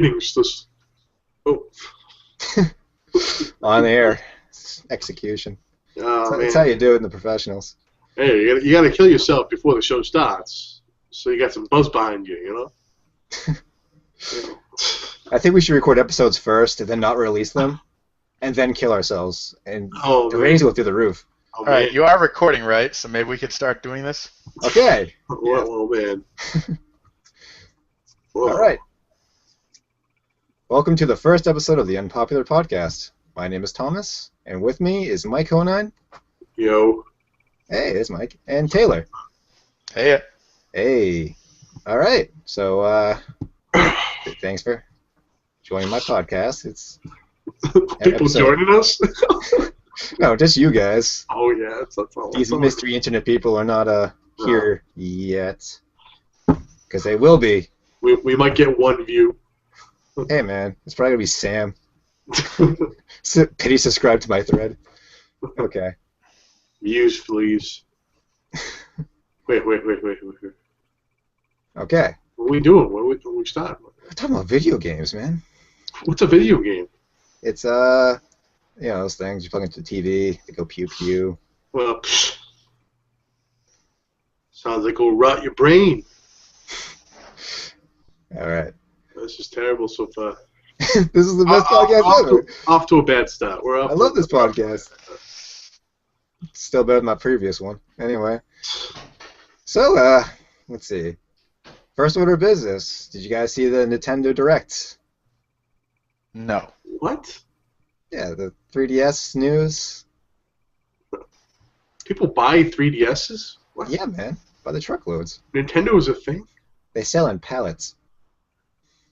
Just, oh. On air. Execution. That's how you do it in the professionals. Hey, you gotta kill yourself before the show starts, so you got some buzz behind you, you know? I think we should record episodes first and then not release them, and then kill ourselves, and the ratings will go through the roof. All right, you are recording, right? So maybe we could start doing this? Okay. Well, man. All right. Welcome to the first episode of the UnPopular podcast. My name is Thomas, and with me is Mike Honine. Yo. Hey, there's Mike. And Taylor. Hey. Hey. All right. So, thanks for joining my podcast. It's people joining us? No, just you guys. Oh, yeah. That's all. These mystery internet people are not here yet. Because they will be. We might get one view. Hey, man. It's probably going to be Sam. Pity subscribe to my thread. Okay. Views, please. Wait. Okay. What are we doing? When we start? We're talking about video games, man. What's a video game? It's, those things. You plug into the TV, they go pew-pew. Well, sounds like it'll rot your brain. All right. This is terrible so far. This is the best podcast ever. Off to a bad start. I love this podcast. Still better than my previous one. Anyway. So, let's see. First order of business. Did you guys see the Nintendo Direct? No. What? Yeah, the 3DS news. People buy 3DSs? What? Yeah, man. By the truckloads. Nintendo is a thing? They sell in pallets.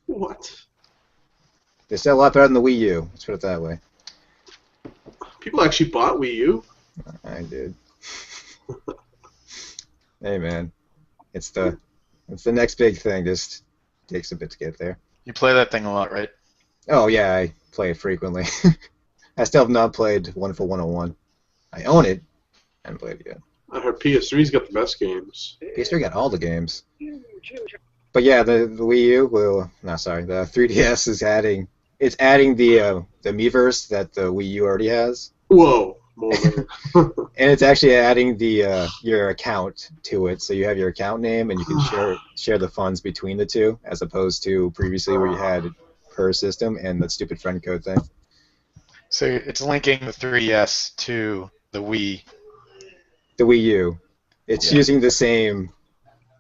What? They sell a lot better than the Wii U. Let's put it that way. People actually bought Wii U? I did. Hey, man. It's the next big thing. Just takes a bit to get there. You play that thing a lot, right? Oh, yeah, I play it frequently. I still have not played Wonderful 101. I own it. I haven't played it yet. I heard PS3's got the best games. PS3 got all the games. But yeah, the Wii U, the 3DS is adding the Miiverse that the Wii U already has. Whoa. More than. And it's actually adding the your account to it, so you have your account name and you can share the funds between the two, as opposed to previously where you had per system and the stupid friend code thing. So it's linking the 3DS to the Wii. The Wii U. It's using the same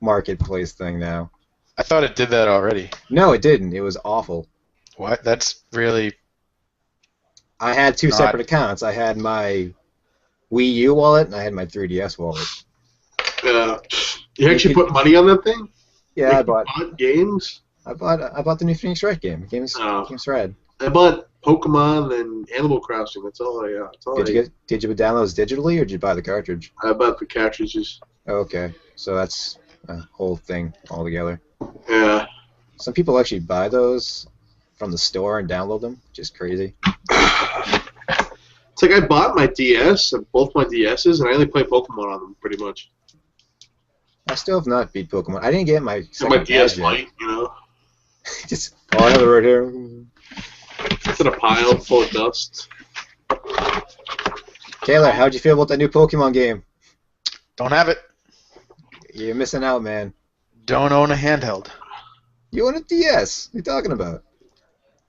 marketplace thing now. I thought it did that already. No, it didn't. It was awful. What? That's really... I had two separate accounts. I had my Wii U wallet and I had my 3DS wallet. You actually put money on that thing? Yeah, I bought games. I bought the new Phoenix Wright game. Games Red. I bought Pokemon and Animal Crossing. That's all I got. Did you download those digitally or did you buy the cartridge? I bought the cartridges. Okay, so that's a whole thing altogether. Yeah. Some people actually buy those from the store and download them, which is crazy. It's like I bought my DS, both my DSs, and I only play Pokemon on them, pretty much. I still have not beat Pokemon. I didn't get my second DS Lite, you know. Just I have it right here. It's in a pile full of dust. Taylor, how'd you feel about that new Pokemon game? Don't have it. You're missing out, man. Don't own a handheld. You own a DS. What are you talking about?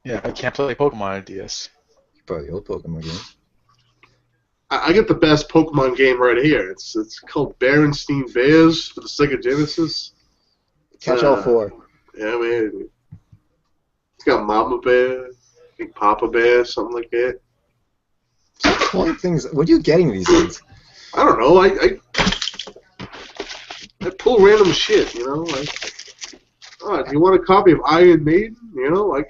Yeah, I can't play Pokemon on a DS. You probably the old Pokemon game. I get the best Pokemon game right here. It's called Berenstein Bears for the Sega Genesis. Catch all four. Yeah, man. It's got Mama Bear, Big Papa Bear, something like that. One things. What are you getting these things? I don't know. I pull random shit, you know. Do you want a copy of Iron Maiden? You know,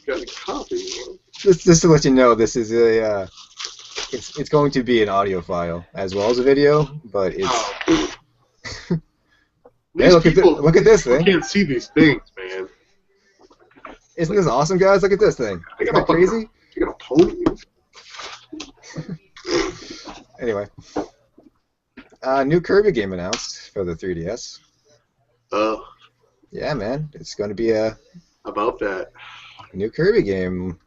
got a copy. You know? Just to let you know, this is a. It's going to be an audio file as well as a video, but it's. Hey, look at this thing. You can't see these things, man. Isn't this awesome, guys? Look at this thing. Isn't that crazy? You got a pony? Anyway. New Kirby game announced for the 3DS. Oh. Yeah, man. It's going to be a... About that. A new Kirby game,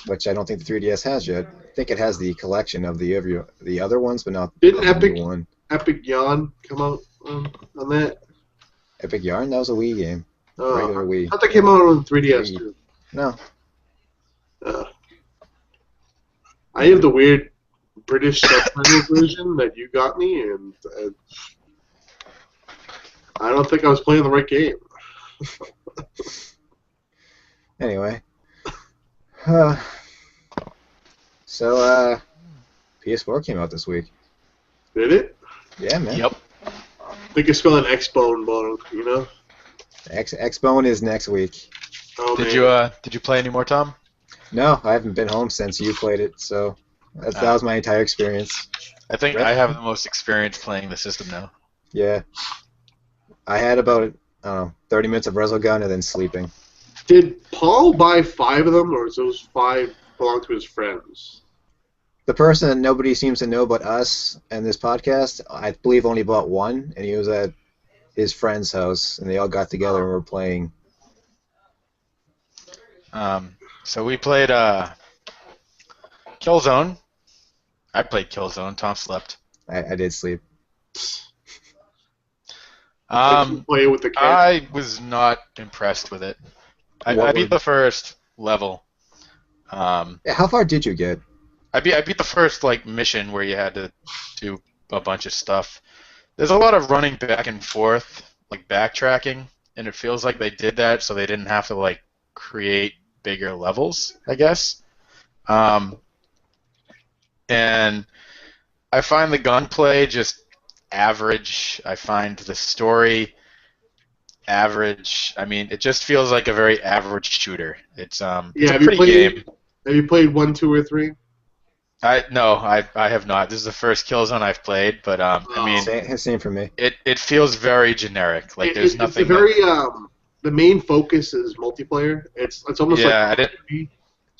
which I don't think the 3DS has yet. I think it has the collection of the other ones, but not Didn't the new one. Epic Yarn come out on that? Epic Yarn? That was a Wii game. Regular Wii. I thought that came out on 3DS too. No. I have the weird British subtitle version that you got me, and I don't think I was playing the right game. Anyway. So, PS4 came out this week. Did it? Yeah, man. Yep. I think it's spelled X-Bone, you know? X-Bone is next week. Oh, Did you play any more, Tom? No, I haven't been home since you played it, so that was my entire experience. I think I have the most experience playing the system now. Yeah. I had about, 30 minutes of Resogun and then sleeping. Did Paul buy 5 of them, or does those 5 belong to his friends? The person that nobody seems to know but us and this podcast, I believe only bought one, and he was at his friend's house, and they all got together and were playing. So we played Killzone. I played Killzone. Tom slept. I did sleep. Play with the cat. I was not impressed with it. I beat the first level. How far did you get? I beat the first mission where you had to do a bunch of stuff. There's a lot of running back and forth, backtracking, and it feels like they did that so they didn't have to create bigger levels, I guess. And I find the gunplay just average. I find the story average. I mean, it just feels like a very average shooter. It's a pretty game. Have you played 1, 2, or 3? No, I have not. This is the first Killzone I've played, but I mean, same for me. It feels very generic. There's nothing. It's very the main focus is multiplayer. It's almost so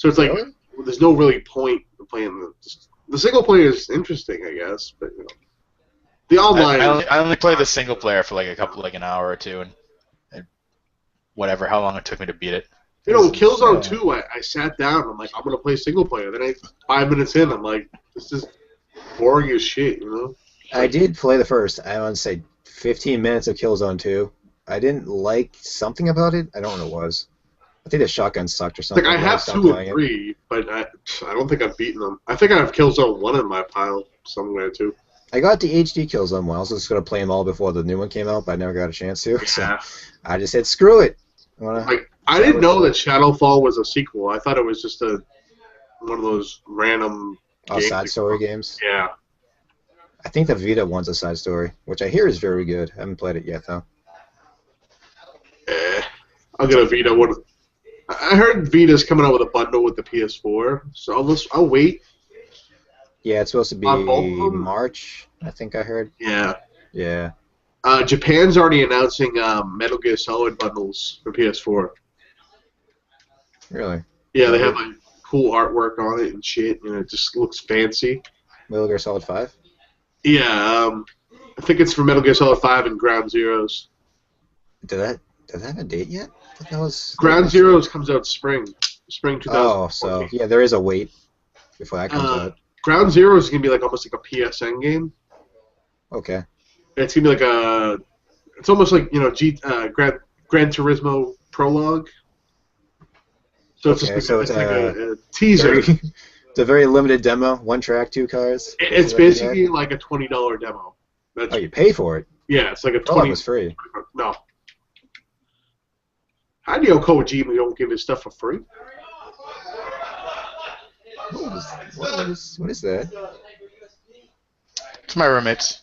it's really? There's no really point in playing the single player is interesting, I guess, but the online. I only play the single player for an hour or two, and whatever, how long it took me to beat it. Killzone 2, I sat down, I'm like, I'm going to play single player. Then 5 minutes in, I'm like, this is boring as shit, I did play the first, I want to say, 15 minutes of Killzone 2. I didn't like something about it. I don't know what it was. I think the shotgun sucked or something. I have 2 and 3, but I don't think I've beaten them. I think I have Killzone 1 in my pile somewhere, too. I got the HD Killzone 1. I was just going to play them all before the new one came out, but I never got a chance to. Yeah. So I just said, screw it. I didn't know that Shadowfall was a sequel. I thought it was just one of those random side story games. Yeah. I think the Vita one's a side story, which I hear is very good. I haven't played it yet, though. I'll get a Vita. I heard Vita's coming out with a bundle with the PS4, so I'll wait. Yeah, it's supposed to be March, I think I heard. Yeah. Yeah. Japan's already announcing Metal Gear Solid bundles for PS4. Really? Yeah, they have cool artwork on it and shit, and it just looks fancy. Metal Gear Solid 5? Yeah, I think it's for Metal Gear Solid 5 and Ground Zeroes. Does that have a date yet? I thought that was Ground Zeroes comes out spring 2014. Oh, so yeah, there is a wait before that comes out. Ground Zeroes is gonna be almost like a PSN game. Okay. It's gonna be it's almost like Gran Turismo Prologue. So it's it's like a teaser. It's a very limited demo. 1 track, 2 cars. It's basically like a $20 demo. You pay for it? Yeah, it's like a 20. Prologue was free. No. Hideo Kojima don't give his stuff for free. What is that? It's my roommates.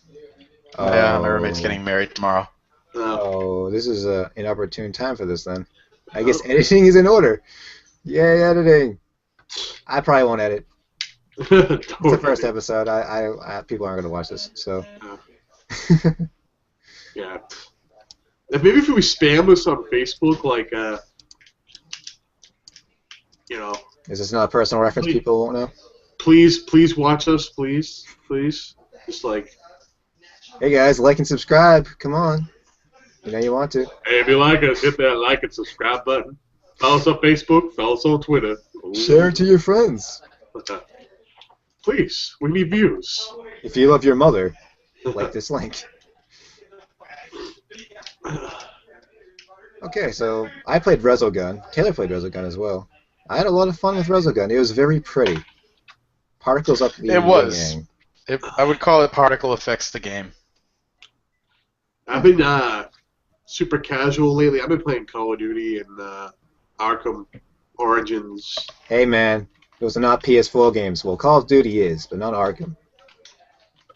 Oh. Yeah, my roommate's getting married tomorrow. Oh, this is an inopportune time for this then. I guess editing is in order. Yay, editing. I probably won't edit. It's the first episode. People aren't going to watch this, so. Yeah. Maybe if we spam this on Facebook, Is this not a personal reference? People won't know? Please watch us, please. Just hey guys, like and subscribe. Come on. You know you want to. Hey, if you like us, hit that like and subscribe button. Follow us on Facebook. Follow us on Twitter. Share it to your friends. Please, we need views. If you love your mother, like this link. Okay, so I played Resogun. Taylor played Resogun as well. I had a lot of fun with Resogun. It was very pretty. Particles up the It was. yin-yang. I would call it particle effects the game. I've been super casual lately. I've been playing Call of Duty and Arkham Origins. Hey man, those are not PS4 games. Well, Call of Duty is, but not Arkham.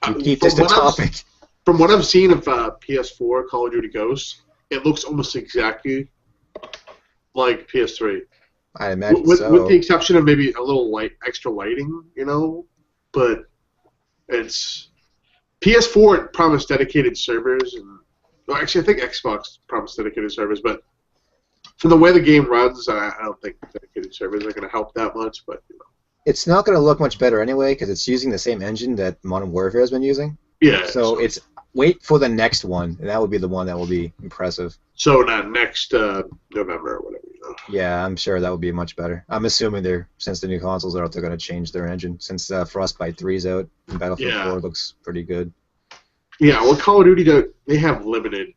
You keep this a topic. From what I've seen of PS4 Call of Duty Ghosts, it looks almost exactly like PS3. I imagine with so. the exception of maybe a little extra lighting, but it's PS4 promised dedicated servers, and well, actually I think Xbox promised dedicated servers, but from the way the game runs, I don't think dedicated servers are going to help that much. But it's not going to look much better anyway because it's using the same engine that Modern Warfare has been using. Yeah. So it's wait for the next one, and that will be the one that will be impressive. So not next November or whatever. Yeah, I'm sure that will be much better. I'm assuming since the new consoles are out, they're going to change their engine. Since Frostbite 3 is out, and Battlefield 4 looks pretty good. Yeah, well, Call of Duty, they have limited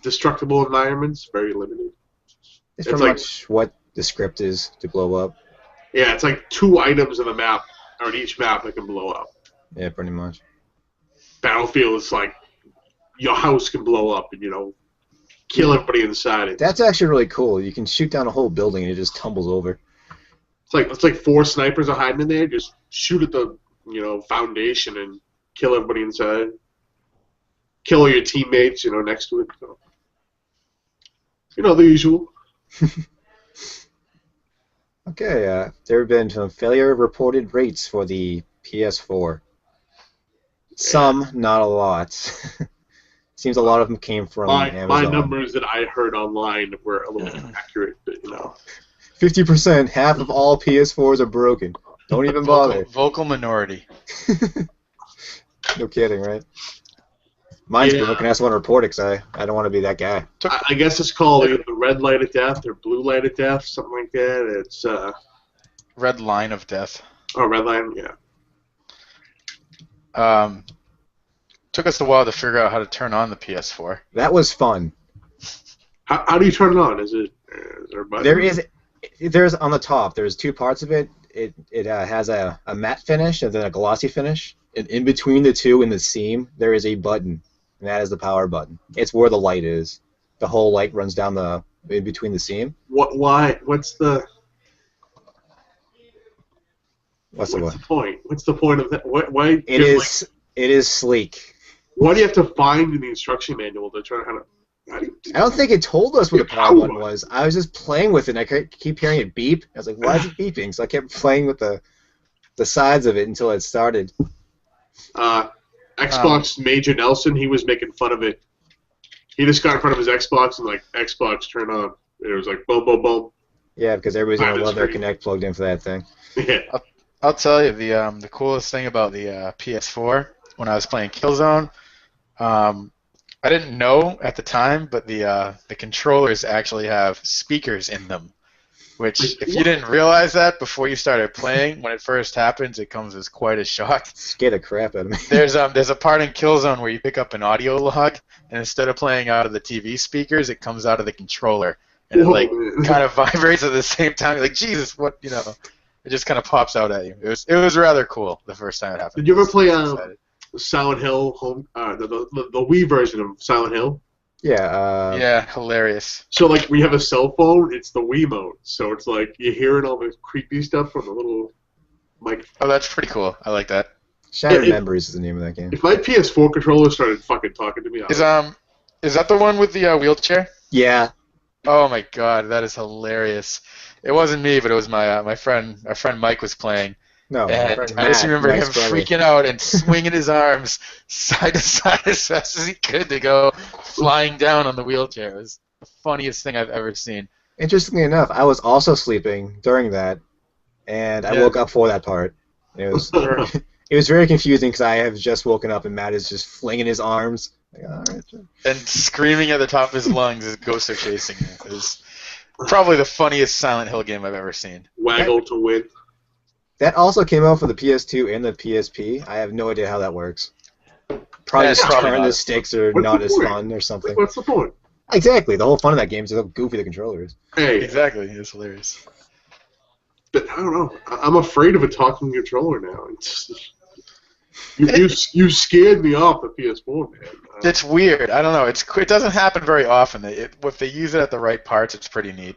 destructible environments, very limited. It's pretty much what the script is to blow up. Yeah, it's like 2 items on the map, or in each map that can blow up. Yeah, pretty much. Battlefield is like your house can blow up and, kill everybody inside it. That's actually really cool. You can shoot down a whole building and it just tumbles over. It's like 4 snipers are hiding in there, just shoot at the, foundation and kill everybody inside. Kill all your teammates, next to it. So. The usual. Okay, there have been some failure reported rates for the PS4. Some, not a lot. Seems a lot of them came from Amazon. My numbers that I heard online were a little inaccurate, but 50%, half of all PS4s are broken. Don't even bother. Vocal minority. No kidding, right? Mine's broken. I just want to report it because I don't want to be that guy. I guess it's called either the red light of death or blue light of death, something like that. It's red line of death. Oh, red line, yeah. Took us a while to figure out how to turn on the PS4. That was fun. How do you turn it on? Is there a button? There's on the top. There's 2 parts of it. It has a matte finish and then a glossy finish. And in between the 2 in the seam, there is a button, and that is the power button. It's where the light is. The whole light runs down in between the seam. Why? What's the point? What's the point of that? Why? It is sleek. Why do you have to find in the instruction manual to try to? I don't think it told us what the power button was. I was just playing with it, and I keep hearing it beep. I was like, why is it beeping? So I kept playing with the sides of it until it started. Xbox Major Nelson, he was making fun of it. He just got in front of his Xbox and Xbox turn on. And it was like boom, boom, boom. Yeah, because everybody's gonna love their Kinect plugged in for that thing. Yeah. I'll tell you the coolest thing about the PS4 when I was playing Killzone. I didn't know at the time, but the controllers actually have speakers in them. Which, if you didn't realize that before you started playing, when it first happens, it comes as quite a shock. Scared the crap out of me. There's a part in Killzone where you pick up an audio log, and instead of playing out of the TV speakers, it comes out of the controller, and it kind of vibrates at the same time. You're like, Jesus, what, it just kind of pops out at you. It was rather cool the first time it happened. Did you ever play Silent Hill the Wii version of Silent Hill? Yeah. Yeah, hilarious. So when you have a cell phone, it's the Wii mode. So it's like you're hearing all the creepy stuff from the little mic. Oh, that's pretty cool. I like that. Shattered Memories is the name of that game. If my PS4 controller started fucking talking to me, is that the one with the wheelchair? Yeah. Oh my God, that is hilarious. It wasn't me, but it was my friend. Our friend Mike was playing. No, and I just remember him freaking out and swinging his arms side to side as fast as he could to go flying down on the wheelchair. It was the funniest thing I've ever seen. Interestingly enough, I was also sleeping during that, and I woke up for that part. It was very confusing because I have just woken up and Matt is just flinging his arms Like, all right, sure. And screaming at the top of his lungs as ghosts are chasing him is probably the funniest Silent Hill game I've ever seen. Waggle to win. That also came out for the PS2 and the PSP. I have no idea how that works. Probably Yeah, just probably turn not. the sticks are What's not the as point? fun or something. What's the point? Exactly. The whole fun of that game is how goofy the controller is. Hey, Exactly, it's hilarious. but I don't know. I'm afraid of a talking controller now. You scared me off the PS4, man. It's weird. I don't know. It doesn't happen very often. If they use it at the right parts, it's pretty neat.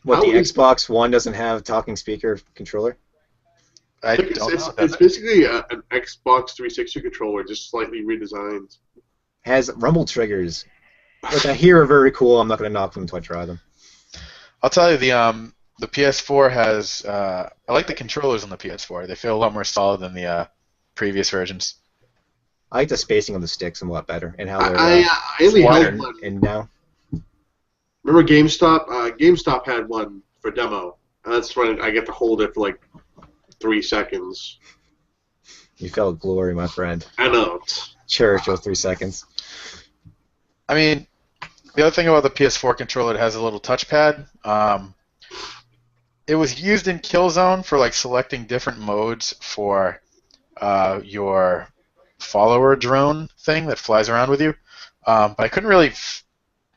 What, How the is- Xbox One doesn't have talking speaker controller? I think don't know. it's basically an Xbox 360 controller, just slightly redesigned. Has rumble triggers, which I hear are very cool. I'm not going to knock them until I try them. I'll tell you, the PS4 has. I like the controllers on the PS4. They feel a lot more solid than the previous versions. I like the spacing of the sticks a lot better and how they're I only wider held one. and now. Remember GameStop? GameStop had one for demo. And that's when I get to hold it for like 3 seconds. You felt glory, my friend. I know. Cherish those 3 seconds. I mean, the other thing about the PS4 controller, it has a little touchpad. It was used in Killzone for like selecting different modes for your follower drone thing that flies around with you. But I couldn't really,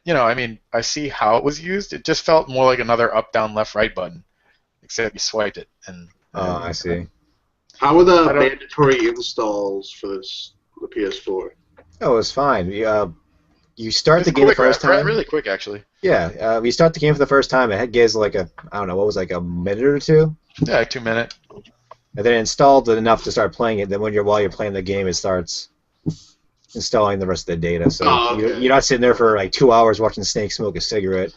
I mean, I see how it was used. It just felt more like another up, down, left, right button, except you swiped it. And Oh, I see. How are the I don't- mandatory installs for the PS4? Oh, it was fine. You start the it's game the quick, first time. really quick actually. Yeah, we start the game for the first time. It gives like I don't know, what was it, like a minute or two? Yeah, 2 minute. And then it installed it enough to start playing it. Then while you're playing the game, it starts installing the rest of the data. So Oh, okay. you're not sitting there for like 2 hours watching Snake smoke a cigarette.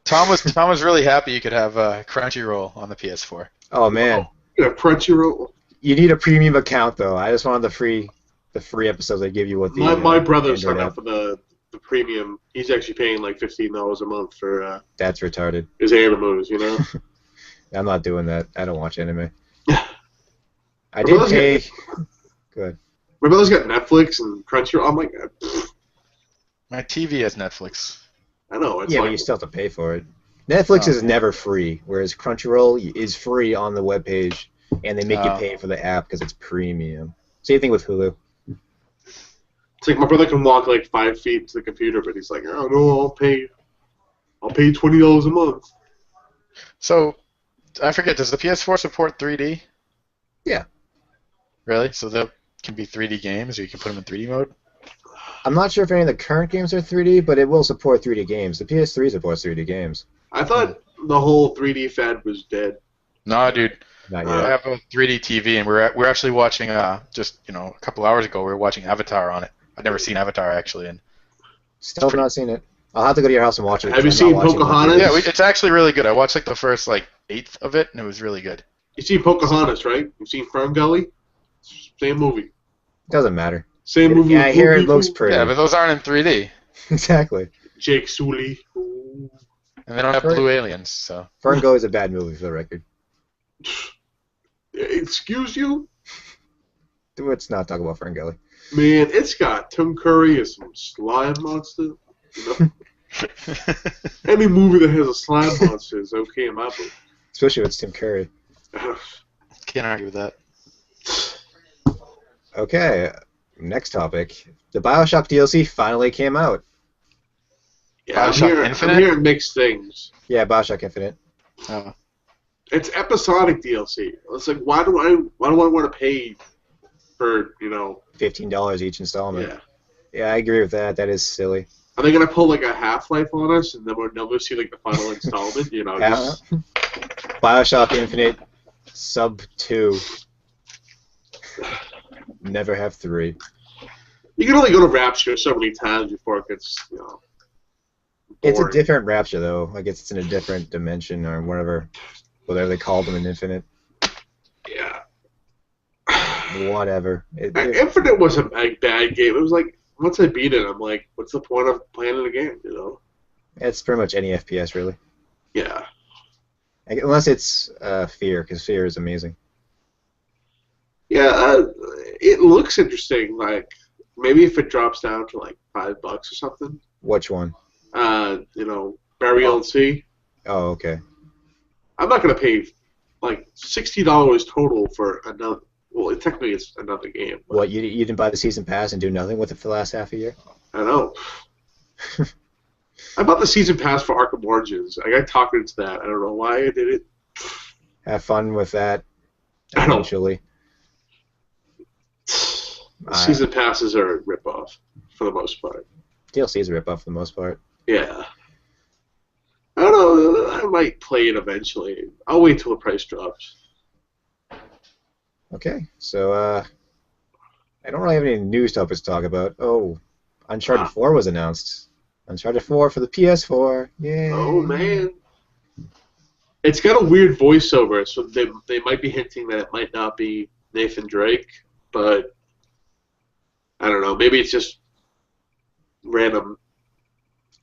Tom was really happy you could have Crunchyroll on the PS4. Oh man, Yeah, Crunchyroll. you need a premium account though. I just wanted the free episodes they give you with the. My brother Android signed app. up for the premium. He's actually paying like $15 a month for That's retarded. his animes, you know? I'm not doing that. I don't watch anime. I My did brother's pay. Good. My brother's got Netflix and Crunchyroll. I'm like, My TV has Netflix. I know. It's Yeah, like, but you still have to pay for it. Netflix Oh. is never free, whereas Crunchyroll is free on the webpage, and they make you Oh. pay for the app because it's premium. Same thing with Hulu. it's like my brother can walk like 5 feet to the computer, but he's like, oh no, I'll pay $20 a month. So, I forget, does the PS4 support 3D? Yeah. Really? So there can be 3D games, or you can put them in 3D mode? I'm not sure if any of the current games are 3D, but it will support 3D games. The PS3 supports 3D games. I thought the whole 3D fad was dead. No, dude. Not I yet. have a 3D TV, and we're actually watching, just, a couple hours ago, we were watching Avatar on it. I've never seen Avatar, actually. And Still have not seen it. I'll have to go to your house and watch it. Have you 'cause I'm seen not watching Pocahontas? it. yeah, it's actually really good. I watched, like, the first, eighth of it, and it was really good. You seen Pocahontas, right? You've seen Fern Gully? Same movie. Doesn't matter. Same movie. Yeah, I with hear Blue it looks people. pretty. Yeah, but those aren't in 3D. Exactly. Jake Sully. Ooh. And they don't have Right. blue aliens, so... Ferngully is a bad movie for the record. Excuse you? Let's not talk about Ferngully. Man, it's got Tim Curry as some slime monster. You know? Any movie that has a slime monster is okay in my book. Especially if it's Tim Curry. Can't argue with that. Okay, next topic. The Bioshock DLC finally came out. Yeah, Bioshock I'm Infinite? hearing mixed things. Yeah, Bioshock Infinite. Oh. It's episodic DLC. It's like, why do I want to pay for, $15 each installment. yeah. Yeah, I agree with that. That is silly. Are they gonna pull like a Half-Life on us, and then we'll never see like the final installment? Just, Bioshock Infinite Sub 2. Never have 3. you can only go to Rapture so many times before it gets, It's a boring. different Rapture though. I guess it's in a different dimension or whatever they called them in Infinite. Yeah. Whatever. Infinite was a bad game. It was like, once I beat it, I'm like, what's the point of playing it again? It's pretty much any FPS really. Yeah. Unless it's Fear, because Fear is amazing. Yeah, it looks interesting. Like, maybe if it drops down to like $5 or something. Which one? Burial at Sea. Oh, okay. I'm not gonna pay like $60 total for another. Well, technically it's another game. What, you didn't buy the season pass and do nothing with it for the last half a year? I know. I bought the season pass for Arkham Origins. I got talked into that. I don't know why I did it. Have fun with that I don't. eventually. Season passes are a ripoff for the most part. DLC is a ripoff for the most part. Yeah. I don't know. I might play it eventually. I'll wait till the price drops. Okay, so I don't really have any news topics to talk about. Oh, Uncharted 4 was announced. Uncharted 4 for the PS4. Yay! Oh man. It's got a weird voiceover, so they might be hinting that it might not be Nathan Drake, but I don't know. Maybe it's just random.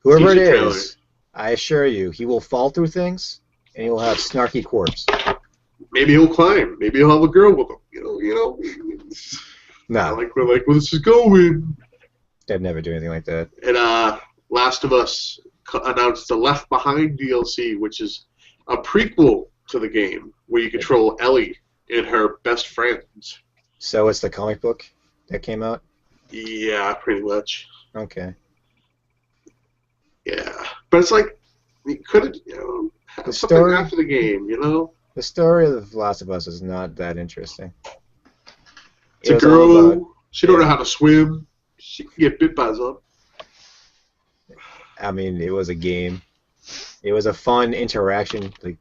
Whoever it teaser is, I assure you, he will fall through things, and he will have snarky quirks. Maybe he'll climb. Maybe he'll have a girl with him. You know. No, We're like, well, this is going. they'd never do anything like that. And Last of Us announced the Left Behind DLC, which is a prequel to the game where you control Ellie and her best friends. So it's the comic book that came out? Yeah, pretty much. Okay. Yeah, but it's like you could have The something story- after the game. The story of The Last of Us is not that interesting. It's It a was all girl. about- She don't know how to swim. She can get bit by something. I mean, it was a game. It was a fun interaction, like,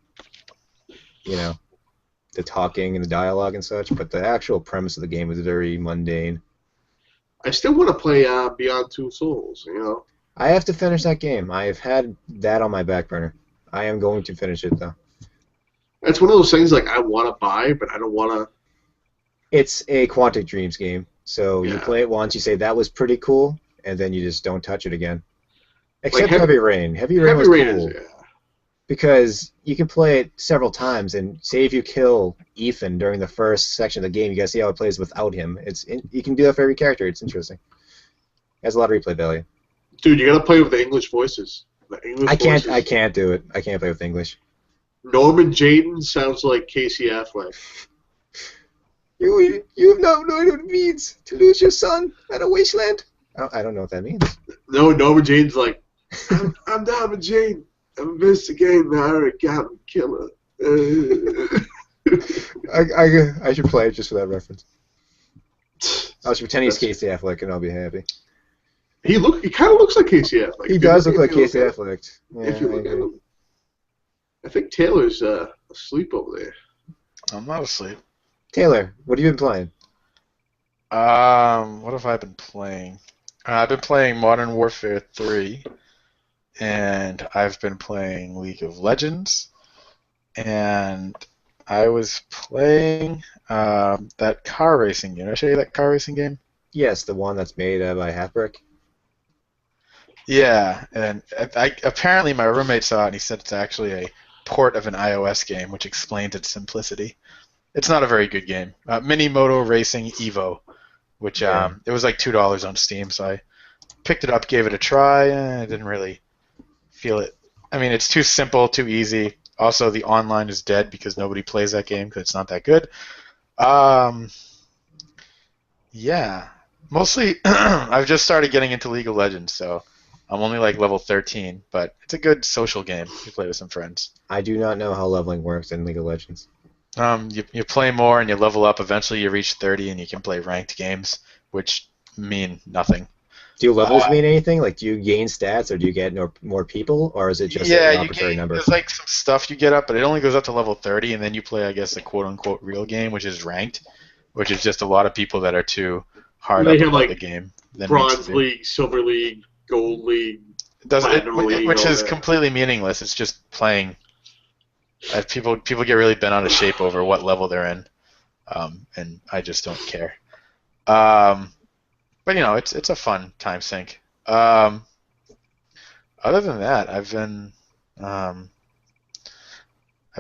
the talking and the dialogue and such, but the actual premise of the game was very mundane. I still want to play Beyond Two Souls. I have to finish that game. I've had that on my back burner. I am going to finish it, though. It's one of those things like I want to buy, but I don't want to. It's a Quantic Dreams game, so you Yeah. play it once, you say, that was pretty cool, and then you just don't touch it again. Except Heavy- Heavy Rain. Heavy Rain Heavy was Rain cool. is, yeah. Because you can play it several times, and say if you kill Ethan during the first section of the game, you gotta see how it plays without him. You can do that for every character. It's interesting. It has a lot of replay value. Dude, you gotta play with the English voices. The English I can't voices. do it. I can't play with English. Norman Jayden sounds like Casey Affleck. You have no idea what it means to lose your son at a wasteland. I don't know what that means. No, Norman Jayden's like, I'm Norman Jayden. I'm investigating the Irish Goblin killer. I should play it just for that reference. I should pretend he's Casey Affleck, and I'll be happy. He kind of looks like Casey Affleck. He If does you look like at him- Casey Affleck. Yeah, If you I look at agree. him. I think Taylor's asleep over there. I'm not asleep. Taylor, what have you been playing? What have I been playing? I've been playing Modern Warfare 3, and I've been playing League of Legends, and I was playing that car racing game. Did I show you that car racing game? Yes, the one that's made by Halfbrick. Yeah, and apparently my roommate saw it, and he said it's actually a port of an iOS game, which explains its simplicity. It's not a very good game. Mini Moto Racing Evo, which Yeah. it was like $2 on Steam, so I picked it up, gave it a try, and I didn't really feel it. I mean, it's too simple, too easy. Also, the online is dead because nobody plays that game because it's not that good. Yeah, mostly I've just started getting into League of Legends, so I'm only like level 13, but it's a good social game if you play with some friends. I do not know how leveling works in League of Legends. You play more and you level up. Eventually, you reach 30 and you can play ranked games, which mean nothing. Do levels mean anything? Like, do you gain stats, or do you get more people, or is it just an arbitrary number? There's like some stuff you get up, but it only goes up to level 30, and then you play, I guess, the quote-unquote real game, which is ranked, which is just a lot of people that are too hard They up have, about like, the game. than Bronze needs to be. League, Silver League, Gold League. Platinum League, which all is that. completely meaningless. It's just playing. People get really bent out of shape over what level they're in, and I just don't care. But it's a fun time sink. Other than that,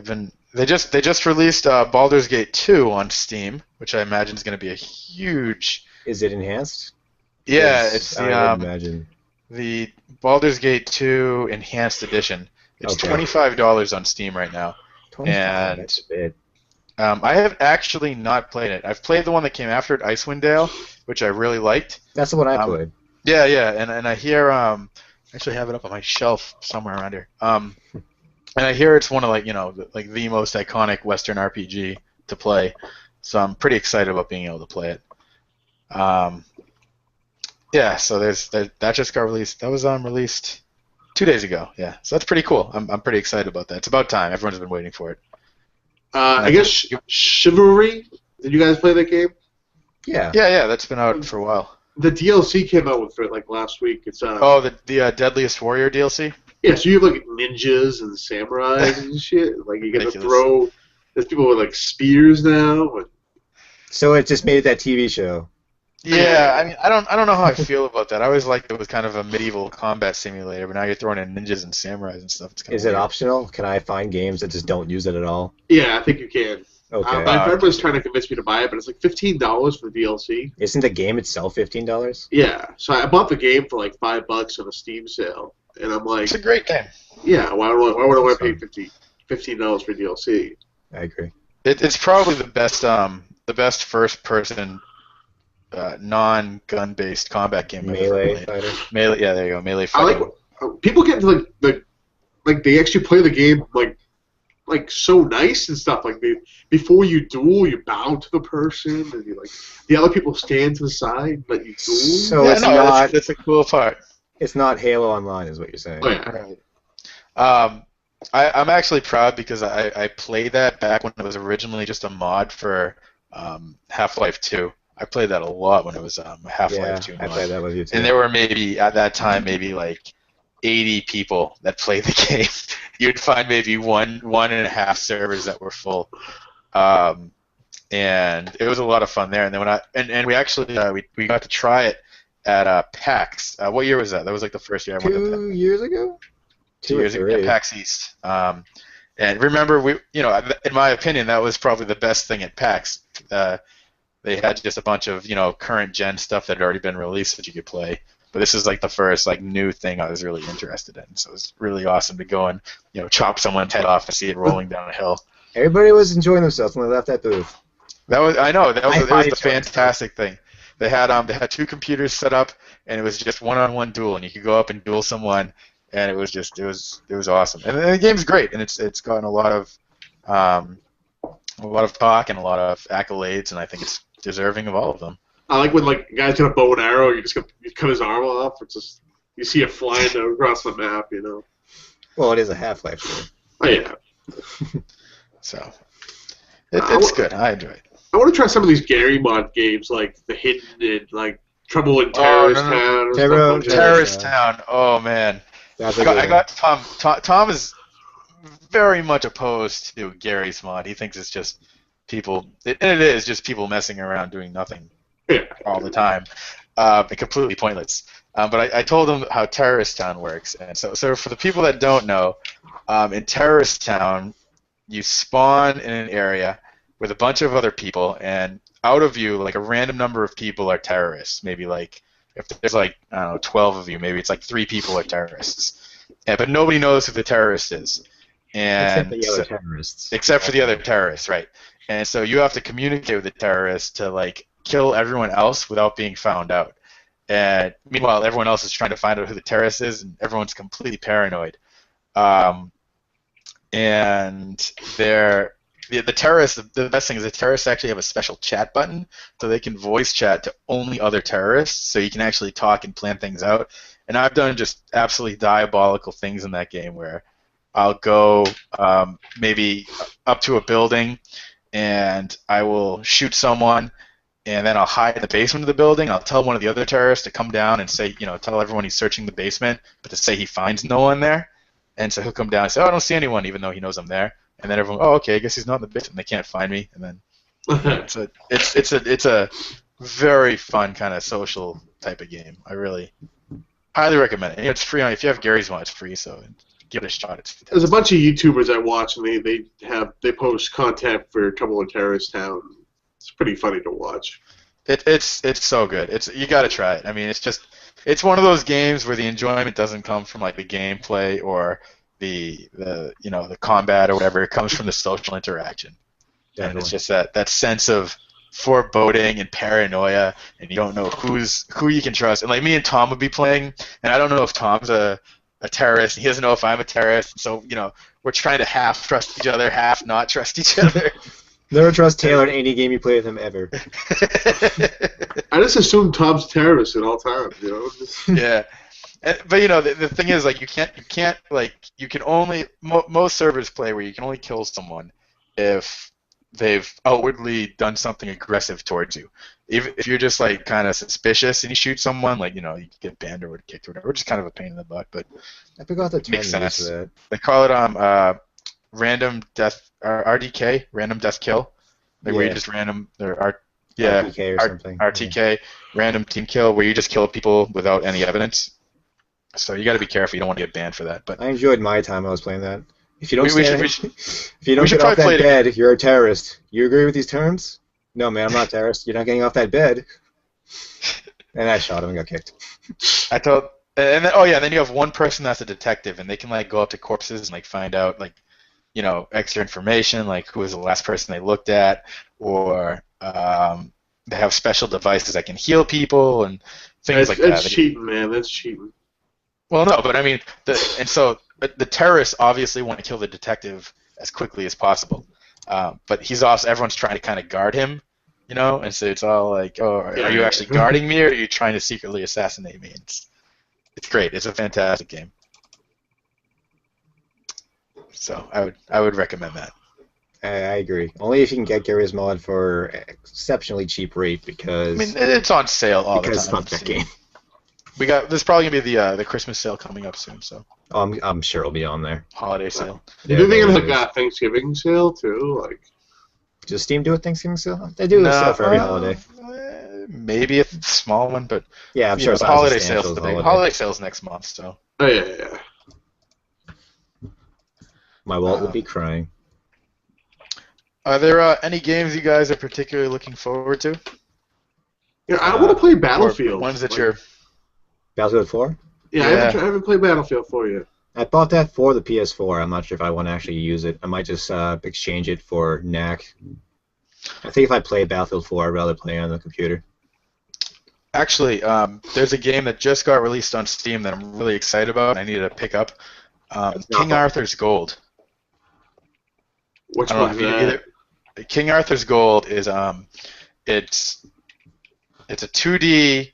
they just released Baldur's Gate 2 on Steam, which I imagine is going to be a huge. Is it enhanced? Yeah, 'Cause it's I would imagine. the Baldur's Gate 2 Enhanced Edition. It's Okay. $25 on Steam right now, 25. and That's a bit. I have actually not played it. I've played the one that came after it, Icewind Dale, which I really liked. That's the one I Um, played. yeah, and I hear I actually have it up on my shelf somewhere around here. And I hear it's one of like the most iconic Western RPG to play, so I'm pretty excited about being able to play it. Um, yeah, so that just got released. That was released 2 days ago. Yeah, so that's pretty cool. I'm pretty excited about that. It's about time. Everyone's been waiting for it. I guess Chivalry. Did you guys play that game? Yeah. Yeah, that's been out for a while. The DLC came out with it like last week. It's Oh, the Deadliest Warrior DLC. yeah. So you have like ninjas and samurais and shit. Like you get to Ridiculous. throw. There's people with like spears now. And, So it just made that TV show. Yeah, I mean, I don't know how I feel about that. I always liked it was kind of a medieval combat simulator, but now you're throwing in ninjas and samurais and stuff. It's kind Is of it weird. optional? Can I find games that just don't use it at all? yeah, I think you can. Okay. My friend was trying to convince me to buy it, but it's like $15 for the DLC. Isn't the game itself $15? Yeah, so I bought the game for like $5 on a Steam sale, and I'm like, It's a great game. yeah, why would I want to pay Awesome. $15 for DLC? I agree. It's probably the best first-person non-gun-based combat game I've ever Melee played. fighter. Melee, yeah, there you go. Melee I fighting. like people get into like they actually play the game like so nice and stuff. Like before you duel, you bow to the person, and you like the other people stand to the side and let you duel. So Yeah, it's no, not. that's a cool part. It's not Halo Online, is what you're saying. Oh, yeah. Right. I'm actually proud because I played that back when it was originally just a mod for Half-Life 2. I played that a lot when it was a Half-Life Yeah, 2 I mod. played that with you too. And there were maybe, at that time, maybe like 80 people that played the game. You'd find maybe one and a half servers that were full. And it was a lot of fun there. And then and we actually we got to try it at PAX. What year was that? That was like the first year I went to 2 years ago. 2 years ago, yeah, PAX East. And remember, in my opinion, that was probably the best thing at PAX. They had just a bunch of current gen stuff that had already been released that you could play. But this is like the first like new thing I was really interested in. So it was really awesome to go and chop someone's head off and see it rolling down a hill. Everybody was enjoying themselves when they left that booth. That was that was the enjoyed fantastic thing. They had two computers set up and it was just one-on-one duel and you could go up and duel someone and it was awesome. And the game's great and it's gotten a lot of talk and a lot of accolades and I think it's deserving of all of them. I like when like a guy's got a bow and arrow, you cut his arm off. It's just you see it flying across the map, Well, it is a Half-Life game. Oh yeah. So it's good. I enjoy it. I want to try some of these Gary mod games like The Hidden and like Trouble in Terrorist no. Town. Or Terror- stuff like that. Terrorist Town. Oh man. That's a I good got Tom. Tom is very much opposed to Gary's mod. He thinks it's just people, and it is just people messing around doing nothing Yeah. all the time, and completely pointless. But I told him how Terrorist Town works, and so for the people that don't know, in Terrorist Town, you spawn in an area with a bunch of other people, and out of you, like a random number of people are terrorists. Maybe like if there's like 12 of you, maybe it's like 3 people are terrorists, but nobody knows who the terrorist is. And Except for the other terrorists. Except for the other terrorists, right? And so you have to communicate with the terrorists to like kill everyone else without being found out. And meanwhile, everyone else is trying to find out who the terrorist is, and everyone's completely paranoid. And the terrorists, the best thing is the terrorists actually have a special chat button, so they can voice chat to only other terrorists, so you can actually talk and plan things out. And I've done just absolutely diabolical things in that game where I'll go maybe up to a building and I will shoot someone and then I'll hide in the basement of the building. I'll tell one of the other terrorists to come down and say, tell everyone he's searching the basement, but to say he finds no one there. And so he'll come down and say, oh, I don't see anyone, even though he knows I'm there. And then everyone, oh, okay, I guess he's not in the basement. They can't find me. And then it's a very fun kind of social type of game. I really highly recommend it. It's free if you have Gary's one, it's free, so give it a shot. It's fantastic. There's a bunch of YouTubers I watch, and they post content for Trouble in Terrorist Town. It's pretty funny to watch. It's so good. You got to try it. I mean, it's one of those games where the enjoyment doesn't come from like the gameplay or the combat or whatever. It comes from the social interaction. And it's Definitely. just that sense of foreboding and paranoia, and you don't know who you can trust. And like me and Tom would be playing, and I don't know if Tom's a terrorist. He doesn't know if I'm a terrorist. So we're trying to half trust each other, half not trust each other. Never trust Taylor in any game you play with him ever. I just assume Tom's a terrorist at all times. Yeah. But the thing is, like, you can't like, you can only most servers play where you can only kill someone if they've outwardly done something aggressive towards you. If you're just like kind of suspicious and you shoot someone, like, you get banned or kicked or whatever, which is kind of a pain in the butt, but I forgot the term makes sense. for that. They call it random death, RDK, random death kill, like where you just random RTK or something. RTK, random team kill, where you just kill people without any evidence. So you got to be careful. You don't want to get banned for that. But I enjoyed my time I was playing that. If you don't we get off that play bed, you're a terrorist. You agree with these terms? No, man, I'm not a terrorist. You're not getting off that bed. And I shot him and got kicked. And then you have one person that's a detective, and they can like go up to corpses and like find out like, extra information, like who was the last person they looked at, or they have special devices that can heal people and things like that. That's cheating, man. That's cheating. Well, no, but I mean, the terrorists obviously want to kill the detective as quickly as possible, but everyone's trying to kind of guard him, and so it's all like, oh, are you actually guarding me, or are you trying to secretly assassinate me? It's great. It's a fantastic game. So I would recommend that. I agree. Only if you can get Gary's mod for exceptionally cheap rate, because it's on sale all the time. Because fuck that game. There's probably gonna be the Christmas sale coming up soon, so. I'm sure it'll be on there. Holiday sale. Yeah, do they have like a Thanksgiving sale too? Like, does Steam do a Thanksgiving sale? They do a sale for every holiday. Maybe a small one, but yeah, I'm sure it's holiday sales. Holiday sales next month, so. Oh yeah. My wallet would be crying. Are there any games you guys are particularly looking forward to? Yeah, I want to play Battlefield. Ones that you're. Battlefield 4? Yeah, I haven't played Battlefield 4 yet. I bought that for the PS4. I'm not sure if I want to actually use it. I might just exchange it for NAC. I think if I play Battlefield 4, I'd rather play on the computer. Actually, there's a game that just got released on Steam that I'm really excited about. I need to pick up. King Arthur's Gold. Which one is that? King Arthur's Gold is it's a 2D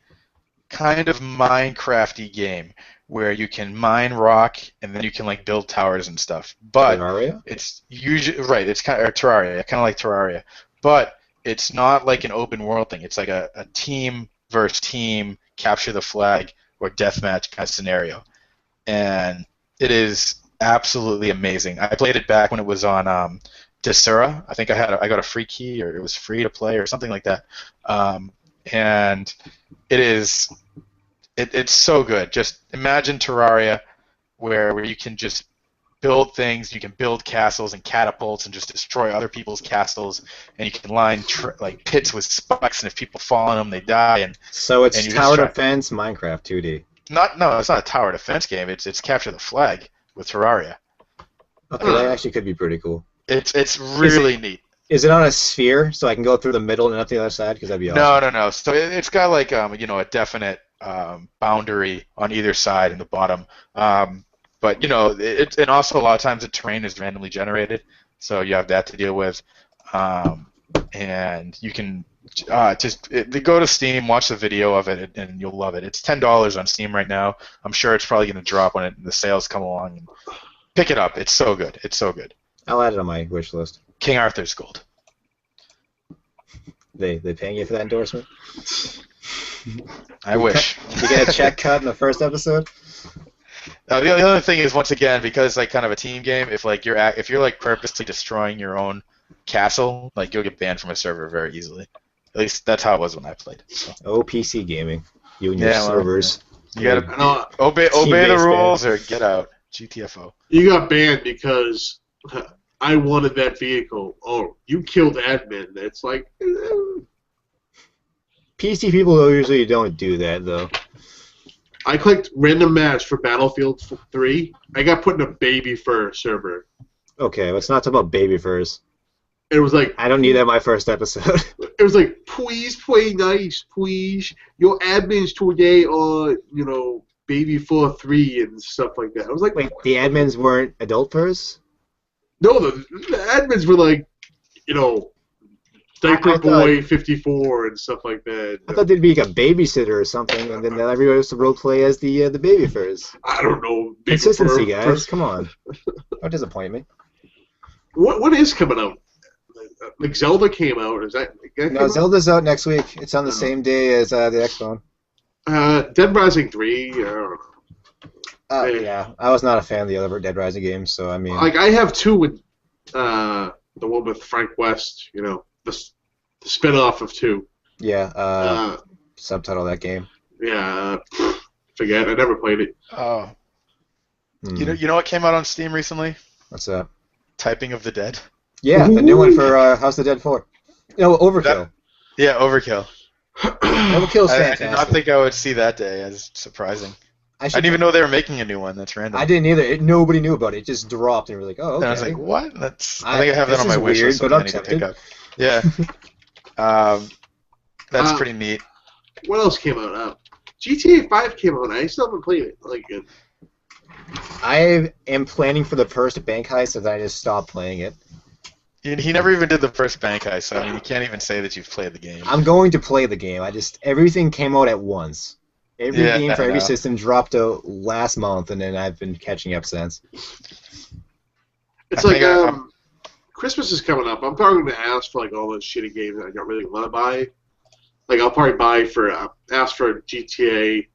kind of Minecraft-y game where you can mine rock and then you can like build towers and stuff. But Terraria? It's usually right. It's kind of Terraria, kind of like Terraria, but it's not like an open world thing. It's like a team versus team, capture the flag or deathmatch kind of scenario, and it is absolutely amazing. I played it back when it was on Desura. I think I got a free key, or it was free to play or something like that. And it's so good. Just imagine Terraria, where you can just build things. You can build castles and catapults and just destroy other people's castles, and you can line like pits with spikes, and if people fall in them, they die. And so it's tower defense Minecraft 2D. No, it's not a tower defense game. It's capture the flag with Terraria. Okay, that actually could be pretty cool. It's really neat. Is it on a sphere, so I can go through the middle and up the other side? Because that'd be awesome. No. So it's got like a definite boundary on either side in the bottom. But and also a lot of times the terrain is randomly generated, so you have that to deal with. And you can go to Steam, watch the video of it, and you'll love it. It's $10 on Steam right now. I'm sure it's probably going to drop when the sales come along. And pick it up. It's so good. It's so good. I'll add it on my wish list. King Arthur's Gold. They paying you for that endorsement? I wish. You get a check cut in the first episode? The other thing is, once again, because it's like kind of a team game, if you're like purposely destroying your own castle, like you'll get banned from a server very easily. At least that's how it was when I played. So. Oh, PC gaming. You and your servers. You gotta obey the rules or get out. GTFO. You got banned because I wanted that vehicle. Oh, you killed admin. It's like. PC people usually don't do that, though. I clicked random match for Battlefield 3. I got put in a baby fur server. Okay, let's not talk about baby furs. It was like, I don't need that in my first episode. it was like, please play nice, please. Your admins today are, baby fur 3 and stuff like that. I was like, Wait, the admins weren't adult furs? no, the admins were like, Diaper I thought- Boy 54 and stuff like that. I thought they'd be like a babysitter or something, and then everybody was to roleplay as the baby furs. I don't know. Baby Consistency, fur- guys. Come on. Don't disappoint me. What is coming out? Like Zelda came out. Is that No, Zelda's out next week. It's on the same day as the Xbox. Dead Rising 3? I don't know. Yeah, I was not a fan of the other Dead Rising games, so I mean... Like, I have 2 with the one with Frank West, the spin-off of 2. Yeah, subtitle that game. Yeah, forget. I never played it. Oh. You know what came out on Steam recently? What's that? Typing of the Dead. Yeah, the new one for House of the Dead 4. No, Overkill. Yeah, Overkill. Overkill's I fantastic. did not think I would see that day as surprising. I didn't even know they were making a new one. That's random. I didn't either. Nobody knew about it. It just dropped, and we were like, oh, okay. And I was like, what? I think I have that on my wish list. But I need to pick up. Yeah. That's pretty neat. What else came out? GTA 5 came out. I still haven't played it. I am planning for the first bank heist, and then I just stopped playing it. He never even did the first bank heist, so I mean, you can't even say that you've played the game. I'm going to play the game. Everything came out at once. Every game for every system dropped out last month, and then I've been catching up since. It's like Christmas is coming up. I'm probably going to ask for all those shitty games that I don't really want to buy. Like I'll probably ask for GTA,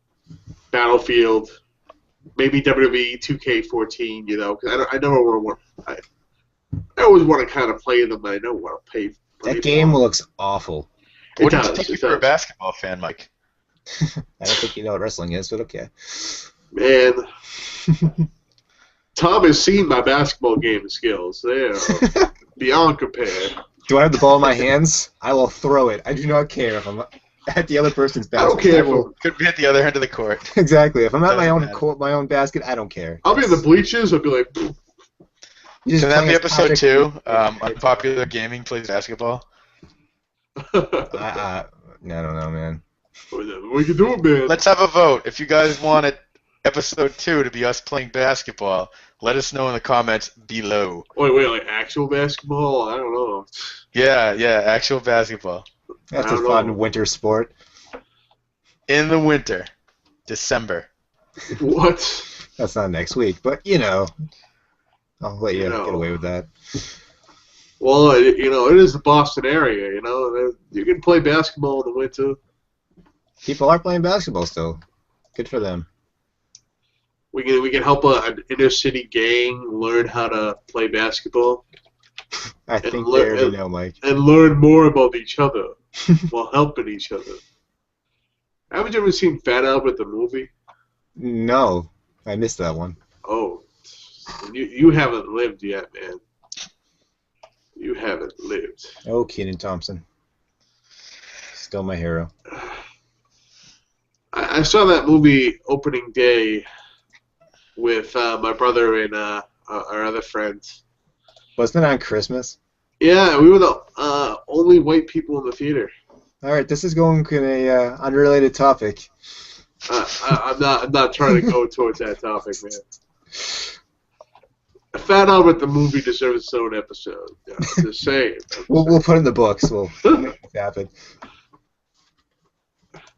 Battlefield, maybe WWE 2K14. Because I never want. I always want to kind of play them, but I don't want to pay. That game looks awful. What does it take you for a basketball fan, Mike? I don't think you know what wrestling is, but okay. Man, Tom has seen my basketball game skills. They are beyond compare. Do I have the ball in my hands? I will throw it. I do not care if I'm at the other person's basket. I don't care. Could be at the other end of the court. Exactly. If I'm at my own court, my own basket, I don't care. I'll be in the bleachers. I'll be like. Can that be episode 2? Unpopular Gaming plays basketball. I don't know, man. We can do it, man. Let's have a vote. If you guys want episode 2 to be us playing basketball, let us know in the comments below. Wait, like actual basketball? I don't know. Yeah, actual basketball. That's a fun winter sport. In the winter. December. What? That's not next week, but I'll let you get away with that. Well, it is the Boston area. You can play basketball in the winter. People are playing basketball still. Good for them. We can help an inner city gang learn how to play basketball. I think they already know, Mike. And learn more about each other while helping each other. Haven't you ever seen Fat Albert the movie? No, I missed that one. Oh, you haven't lived yet, man. You haven't lived. Oh, Kenan Thompson. Still my hero. I saw that movie opening day with my brother and our other friends. Wasn't it on Christmas? Yeah, we were the only white people in the theater. All right, this is going to an unrelated topic. I'm not trying to go towards that topic, man. Fat Albert the movie deserves its own episode. Yeah, just saying. We'll put it in the books. We'll make it happen.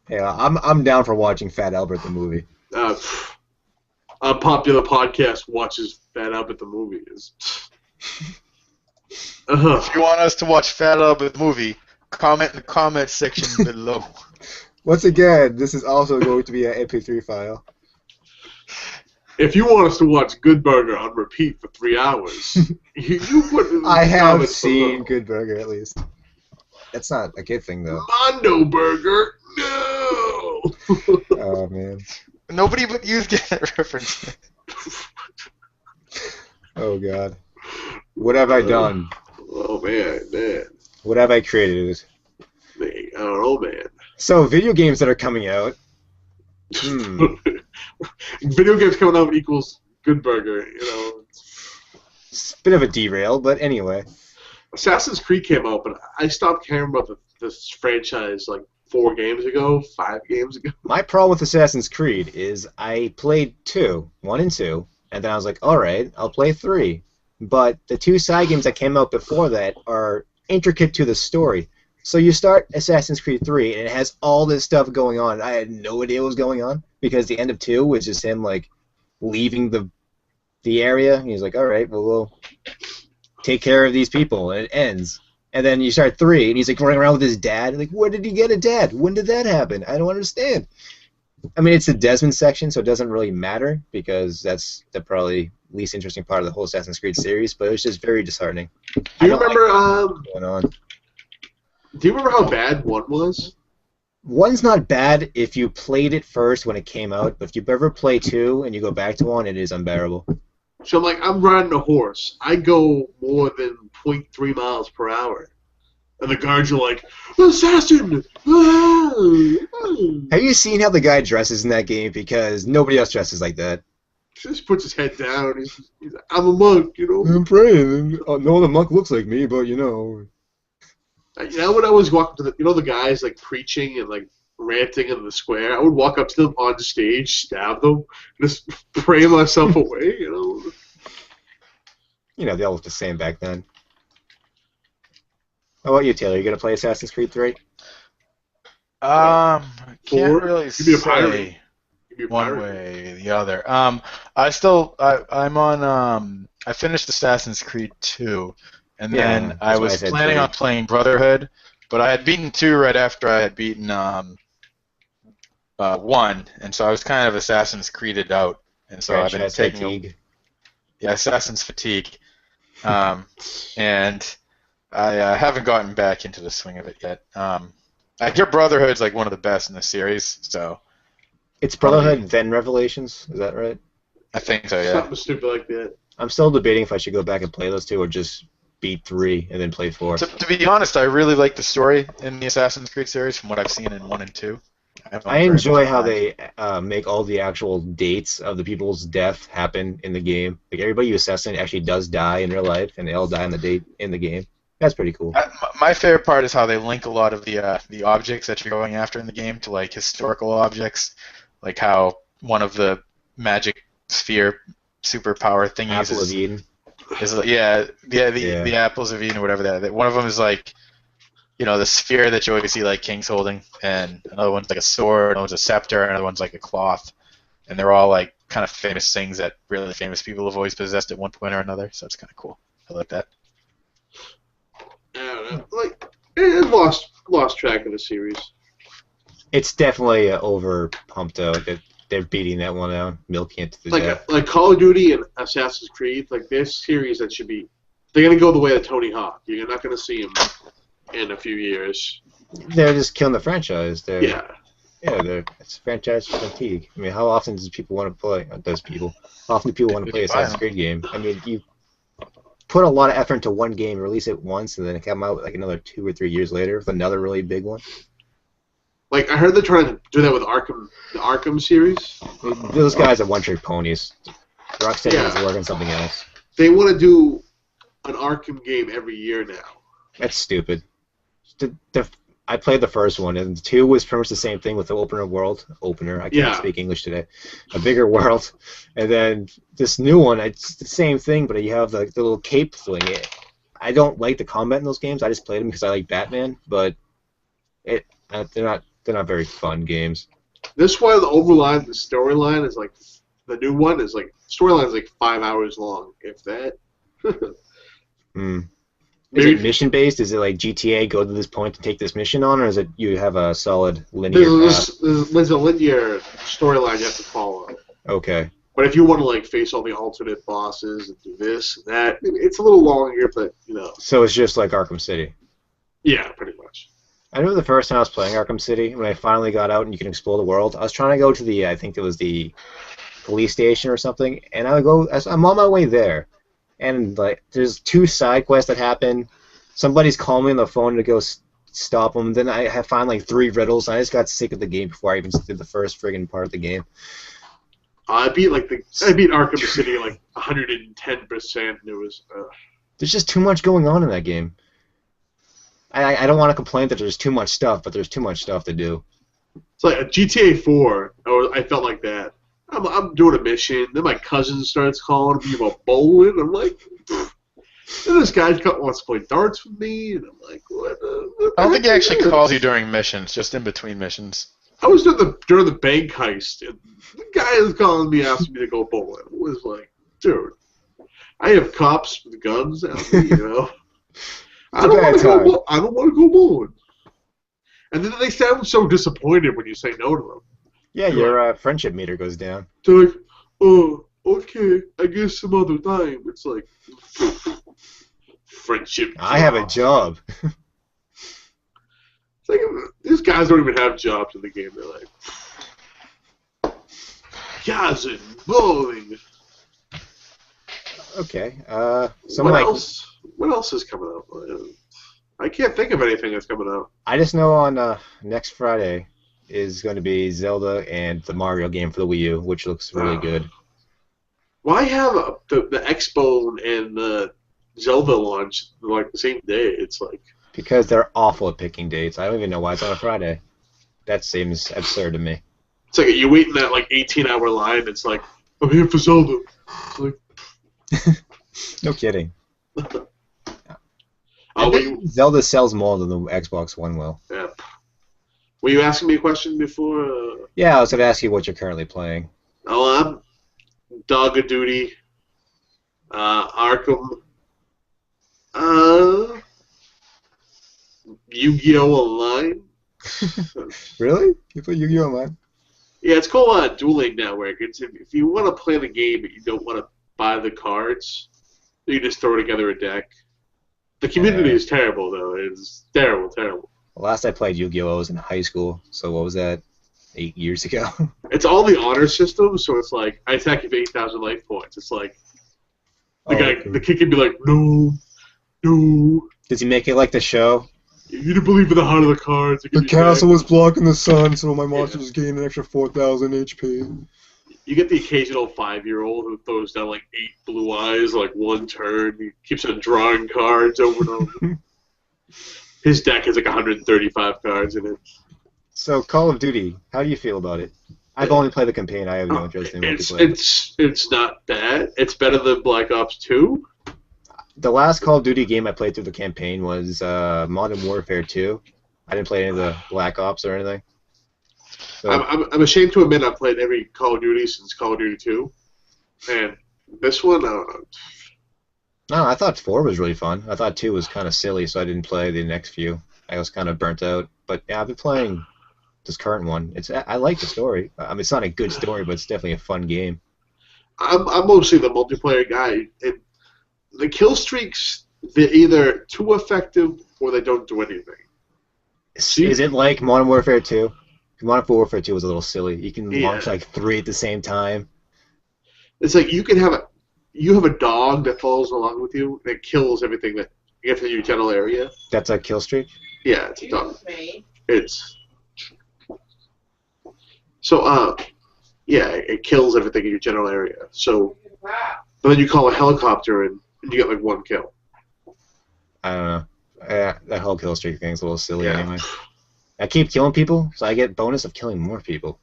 Yeah, I'm down for watching Fat Albert the movie. Unpopular podcast watches Fat Albert the movie. If you want us to watch Fat Albert the movie, comment in the comment section below. Once again, this is also going to be an MP3 file. If you want us to watch Good Burger on repeat for 3 hours, you put in the I have comments seen below. Good Burger at least. That's not a good thing though. Mondo Burger, no. Oh man. Nobody but you get that reference. Oh god. What have I done? Oh man. What have I created? Man, I don't know, man. So video games that are coming out. Video games coming out equals Good Burger, you know. It's a bit of a derail, but anyway. Assassin's Creed came out, but I stopped caring about this franchise like 5 games ago. My problem with Assassin's Creed is I played 1 and 2, and then I was like, alright, I'll play 3. But the 2 side games that came out before that are intricate to the story. So you start Assassin's Creed 3, and it has all this stuff going on. I had no idea what was going on, because the end of 2 was just him, like, leaving the area. He's like, alright, well, we'll take care of these people, and it ends. And then you start 3, and he's like running around with his dad. Like, where did he get a dad? When did that happen? I don't understand. I mean, it's the Desmond section, so it doesn't really matter, because that's the probably least interesting part of the whole Assassin's Creed series, but it was just very disheartening. Do you remember what's going on. Do you remember how bad 1 was? 1's not bad if you played it first when it came out, but if you ever play 2 and you go back to 1, it is unbearable. So I'm riding a horse. I go more than 0.3 miles per hour. And the guards are like, assassin! Have you seen how the guy dresses in that game? Because nobody else dresses like that. He just puts his head down. He's like, I'm a monk, you know? I'm praying. No other monk looks like me, but you know. You know, when I was walking to the guys like preaching and like ranting in the square, I would walk up to them on stage, stab them, just pray myself away, you know? You know, they all looked the same back then. How about you, Taylor? You gonna play Assassin's Creed 3? I can't 4? really You'd be a pirate. say You'd be a one pirate. way or the other. I finished Assassin's Creed 2, and Yeah, then that's I why was I said planning 3. on playing Brotherhood, but I had beaten 2 right after I had beaten 1, and so I was kind of Assassin's Creeded out, and so I've been Franchise taking fatigue. Assassin's fatigue, and I haven't gotten back into the swing of it yet. I hear Brotherhood's like one of the best in the series, so It's Brotherhood, then Revelations. Is that right? I think so. Yeah. Something stupid like that. I'm still debating if I should go back and play those 2 or just beat 3 and then play 4. To be honest, I really like the story in the Assassin's Creed series from what I've seen in 1 and 2. I enjoy how they make all the actual dates of the people's death happen in the game. Like everybody you assassinate actually does die in real life, and they all die on the date in the game. That's pretty cool. My favorite part is how they link a lot of the objects that you're going after in the game to like historical objects, like how one of the magic sphere superpower thingies Apple of Eden. the apples of Eden or whatever that. One of them is like, you know, the sphere that you always see like kings holding, and another one's like a sword, another one's a scepter, another one's like a cloth, and they're all like kind of famous things that really famous people have always possessed at one point or another. So it's kind of cool. I like that. I don't know. Like, it lost track of the series. It's definitely over pumped out. They're beating that one out, milking it to the death. Like Call of Duty and Assassin's Creed, like they're series that should be. They're gonna go the way of Tony Hawk. You're not gonna see him in a few years. They're just killing the franchise. Yeah. It's franchise fatigue. I mean, how often does people want to play? How often do people want to play Assassin's Creed game? I mean, you put a lot of effort into one game, release it once, and then it come out like another 2 or 3 years later with another really big one. Like I heard they're trying to do that with the Arkham series. Those guys are one-trick ponies. Rockstar needs to work on something else. They want to do an Arkham game every year now. That's stupid. I played the first one, and 2 was pretty much the same thing with the opener. I can't speak English today. A bigger world, and then this new one, it's the same thing, but you have the little cape thing. I don't like the combat in those games. I just played them because I like Batman, but they're not very fun games. This one, the storyline is like the new one is like storyline is like 5 hours long, if that. Is it mission based? Is it like GTA? Go to this point and take this mission on, or is it you have a solid linear path? There's a linear storyline you have to follow. Okay. But if you want to like face all the alternate bosses and do this and that, it's a little longer, but you know. So it's just like Arkham City. Yeah, pretty much. I remember the first time I was playing Arkham City, when I finally got out and you can explore the world, I was trying to go to I think it was the police station or something, and I'm on my way there, and like there's 2 side quests that happen. Somebody's calling me on the phone to go stop them. Then I have found like 3 riddles. And I just got sick of the game before I even did the first friggin' part of the game. I beat Arkham City like 110%. And it was. There's just too much going on in that game. I don't want to complain that there's too much stuff, but there's too much stuff to do. It's like a GTA 4. I felt like that. I'm doing a mission. Then my cousin starts calling me about bowling. I'm like, and this guy wants to play darts with me, and I'm like, what? I don't think he actually calls you during missions, just in between missions. I was during the bank heist, and the guy is calling me, asking me to go bowling. I was like, dude, I have cops with guns at me, you know. I don't want to go bowling. And then they sound so disappointed when you say no to them. Yeah, your friendship meter goes down. They're like, oh, okay, I guess some other time. It's like, friendship. I have a job. It's like, these guys don't even have jobs in the game. They're like, cousin, bowling. Okay. What else is coming out? I can't think of anything that's coming out. I just know on next Friday is going to be Zelda and the Mario game for the Wii U, which looks really good. Why have the Expo and the Zelda launch like the same day? It's like because they're awful at picking dates. I don't even know why it's on a Friday. That seems absurd to me. It's like you wait in that like 18-hour line. It's like I'm here for Zelda. It's like no kidding. Zelda sells more than the Xbox One will. Yeah. Were you asking me a question before? Yeah, I was going to ask you what you're currently playing. Oh, I'm Dog of Duty, Arkham, Yu-Gi-Oh! Online. Really? You play Yu-Gi-Oh! Online? Yeah, it's called Dueling Network. If you want to play the game but you don't want to buy the cards, you just throw together a deck. The community is terrible, though. It's terrible, terrible. Last I played Yu-Gi-Oh! Was in high school, so what was that, 8 years ago? It's all the honor system, so it's like, I attack you for 8,000 life points. It's like, the kid can be like, no. Does he make it like the show? You didn't believe in the heart of the cards. The castle was blocking the sun, so my monsters gained an extra 4,000 HP. You get the occasional 5-year-old who throws down like 8 blue eyes, like one turn. He keeps on drawing cards over and over. His deck has like 135 cards in it. So, Call of Duty, how do you feel about it? I've only played the campaign. I have no interest in multiplayer. It's not bad. It's better than Black Ops 2. The last Call of Duty game I played through the campaign was Modern Warfare 2. I didn't play any of the Black Ops or anything. So, I'm ashamed to admit I've played every Call of Duty since Call of Duty 2. And this one, I don't know. No, I thought 4 was really fun. I thought 2 was kind of silly, so I didn't play the next few. I was kind of burnt out. But yeah, I've been playing this current one. I like the story. I mean, it's not a good story, but it's definitely a fun game. I'm mostly the multiplayer guy. And the kill streaks, they're either too effective or they don't do anything. Is it like Modern Warfare 2? Modern Warfare 2 was a little silly. You can launch like 3 at the same time. It's like you have a dog that follows along with you that kills everything that you get in your general area. That's a kill streak? Yeah, it's a dog. It's so yeah, it kills everything in your general area. So but then you call a helicopter and you get like 1 kill. I don't know. That whole kill streak thing's a little silly anyway. I keep killing people, so I get bonus of killing more people.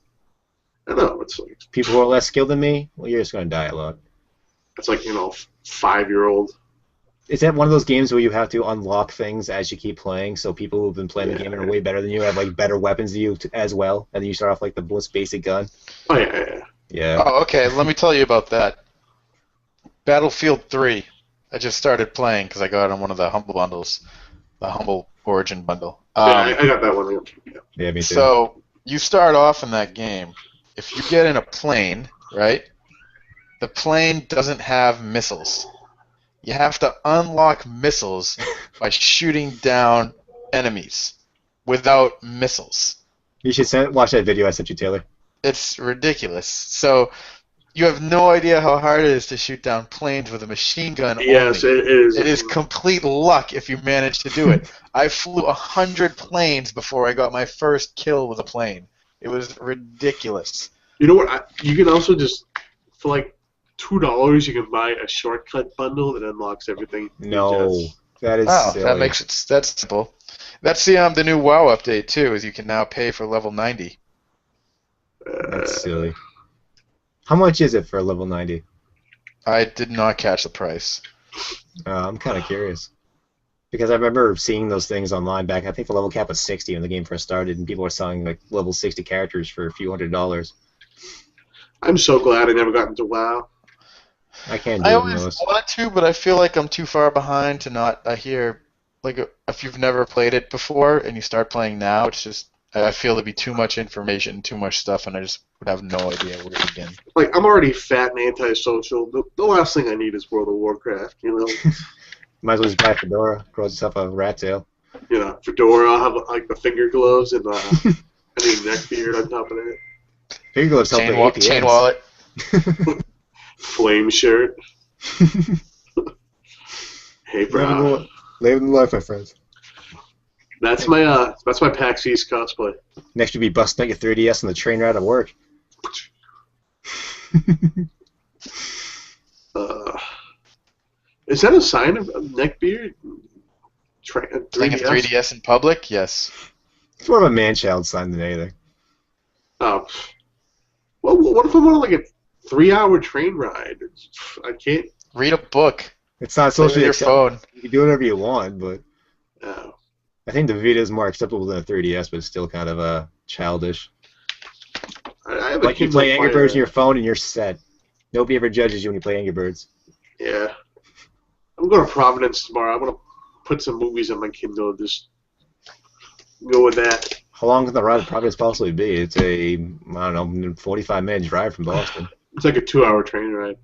I know, it's like people who are less skilled than me, well, you're just gonna die a lot. It's like, 5-year-old. Is that one of those games where you have to unlock things as you keep playing, so people who've been playing the game and are way better than you have like better weapons than you as well, and then you start off like the most basic gun? Oh, yeah. Yeah. Oh, okay, let me tell you about that. Battlefield 3. I just started playing because I got it on one of the Humble bundles, the Humble Origin bundle. I got that one. Yeah, me too. So you start off in that game. If you get in a plane, right, the plane doesn't have missiles. You have to unlock missiles by shooting down enemies without missiles. You should watch that video I sent you, Taylor. It's ridiculous. So You have no idea how hard it is to shoot down planes with a machine gun Yes, only. it is. It is complete luck if you manage to do it. I flew 100 planes before I got my first kill with a plane. It was ridiculous. You know what? You can also just, for like $2, you can buy a shortcut bundle that unlocks everything. No, that is silly. That makes it that's simple. That's the new WoW update too. Is you can now pay for level 90. That's silly. How much is it for level 90? I did not catch the price. I'm kind of curious. Because I remember seeing those things online back. I think the level cap was 60 when the game first started, and people were selling like level 60 characters for a few $100s. I'm so glad I never got into WoW. I can't do I it, always Lewis. wanted to, but I feel like I'm too far behind to not. I hear, like, if you've never played it before and you start playing now, it's just I feel there'd be too much information, too much stuff, and I just would have no idea where to begin. Like, I'm already fat and antisocial. The last thing I need is World of Warcraft, you know? Might as well just buy a fedora, grow yourself a rat tail. You know, fedora, I'll have, like, the finger gloves and I need neck beard on top of that. Finger gloves help the APS. Chain wallet. Flame shirt. Hey, bro. Living the life, my friends. That's my PAX East cosplay. Next, you'll be busting out your 3DS on the train ride to work. Is that a sign of neck beard? Playing a 3DS in public? Yes. It's more of a man-child sign than anything. Oh. Well, what if I'm on like a 3-hour train ride? I can't. Read a book. It's not Play with socially your acceptable. phone. You can do whatever you want, but Oh. I think the Vita is more acceptable than a 3DS, but it's still kind of childish. I have a Like you kid play like Angry Birds on your phone and you're set. Nobody ever judges you when you play Angry Birds. Yeah. I'm going to Providence tomorrow. I'm going to put some movies on my Kindle and just go with that. How long can the ride probably possibly be? It's a, I don't know, 45-minute drive from Boston. It's like a 2-hour train ride.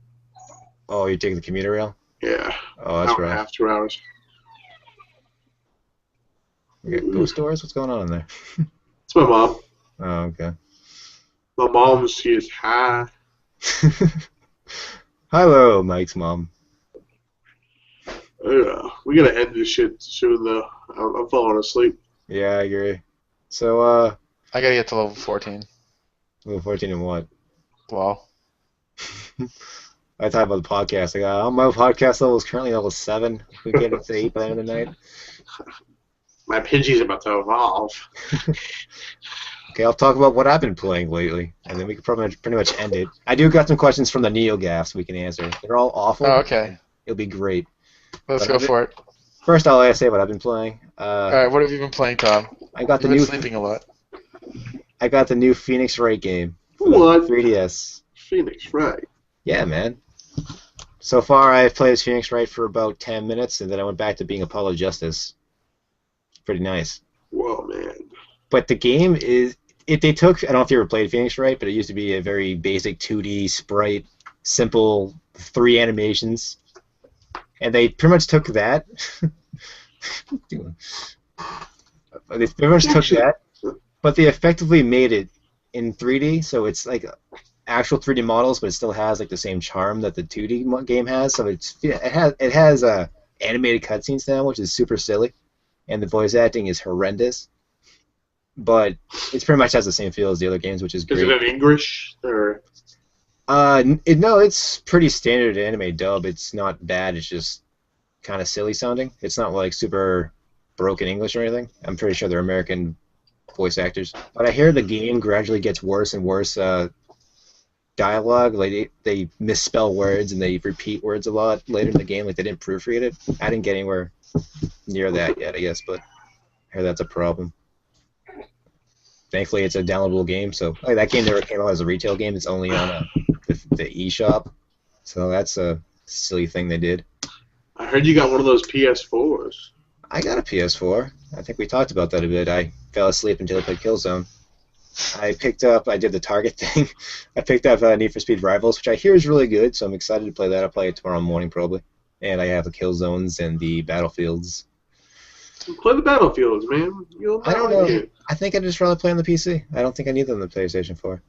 Oh, you're taking the commuter rail? Yeah. Oh, that's Hour and a right. half, 2 hours. We got ghost doors? What's going on in there? It's my mom. Oh, okay. My mom, she is high. Hello, Mike's mom. Yeah, we got to end this shit soon, though. I'm falling asleep. Yeah, I agree. So, I gotta get to level 14. level 14 and what? Wow. I talk about the podcast. I got, my podcast level is currently level 7. We get up to 8 by the end of the night. My Pidgey's about to evolve. Okay, I'll talk about what I've been playing lately, and then we can pretty much end it. I do got some questions from the NeoGAFs we can answer. They're all awful. Oh, okay. It'll be great. Let's go for it. First, I'll say what I've been playing. All right, what have you been playing, Tom? I got the You've been new. sleeping a lot. I got the new Phoenix Wright game. For What? the 3DS. Phoenix, right. Yeah, man. So far, I've played as Phoenix Wright for about 10 minutes, and then I went back to being Apollo Justice. Pretty nice. Whoa, man. But the game is... They took... I don't know if you ever played Phoenix Wright, but it used to be a very basic 2D sprite, simple 3 animations. And they pretty much took that... They pretty much took that, but they effectively made it in 3D, so it's like actual 3D models, but it still has like the same charm that the 2D game has. So it has animated cutscenes now, which is super silly, and the voice acting is horrendous. But it pretty much has the same feel as the other games, which is great. Is it in English or? No, it's pretty standard anime dub. It's not bad. It's just kind of silly sounding. It's not like super broken English or anything. I'm pretty sure they're American voice actors. But I hear the game gradually gets worse and worse dialogue. Like they misspell words and they repeat words a lot later in the game. Like they didn't proofread it. I didn't get anywhere near that yet, I guess. But I hear that's a problem. Thankfully, it's a downloadable game. So that game never came out as a retail game. It's only on the eShop. So that's a silly thing they did. I heard you got one of those PS4s. I got a PS4. I think we talked about that a bit. I fell asleep until I played Killzone. I did the Target thing. I picked up Need for Speed Rivals, which I hear is really good, so I'm excited to play that. I'll play it tomorrow morning probably. And I have the Killzones and the Battlefields. Play the Battlefields, man. I don't know. I think I'd just rather play on the PC. I don't think I need them on the PlayStation 4.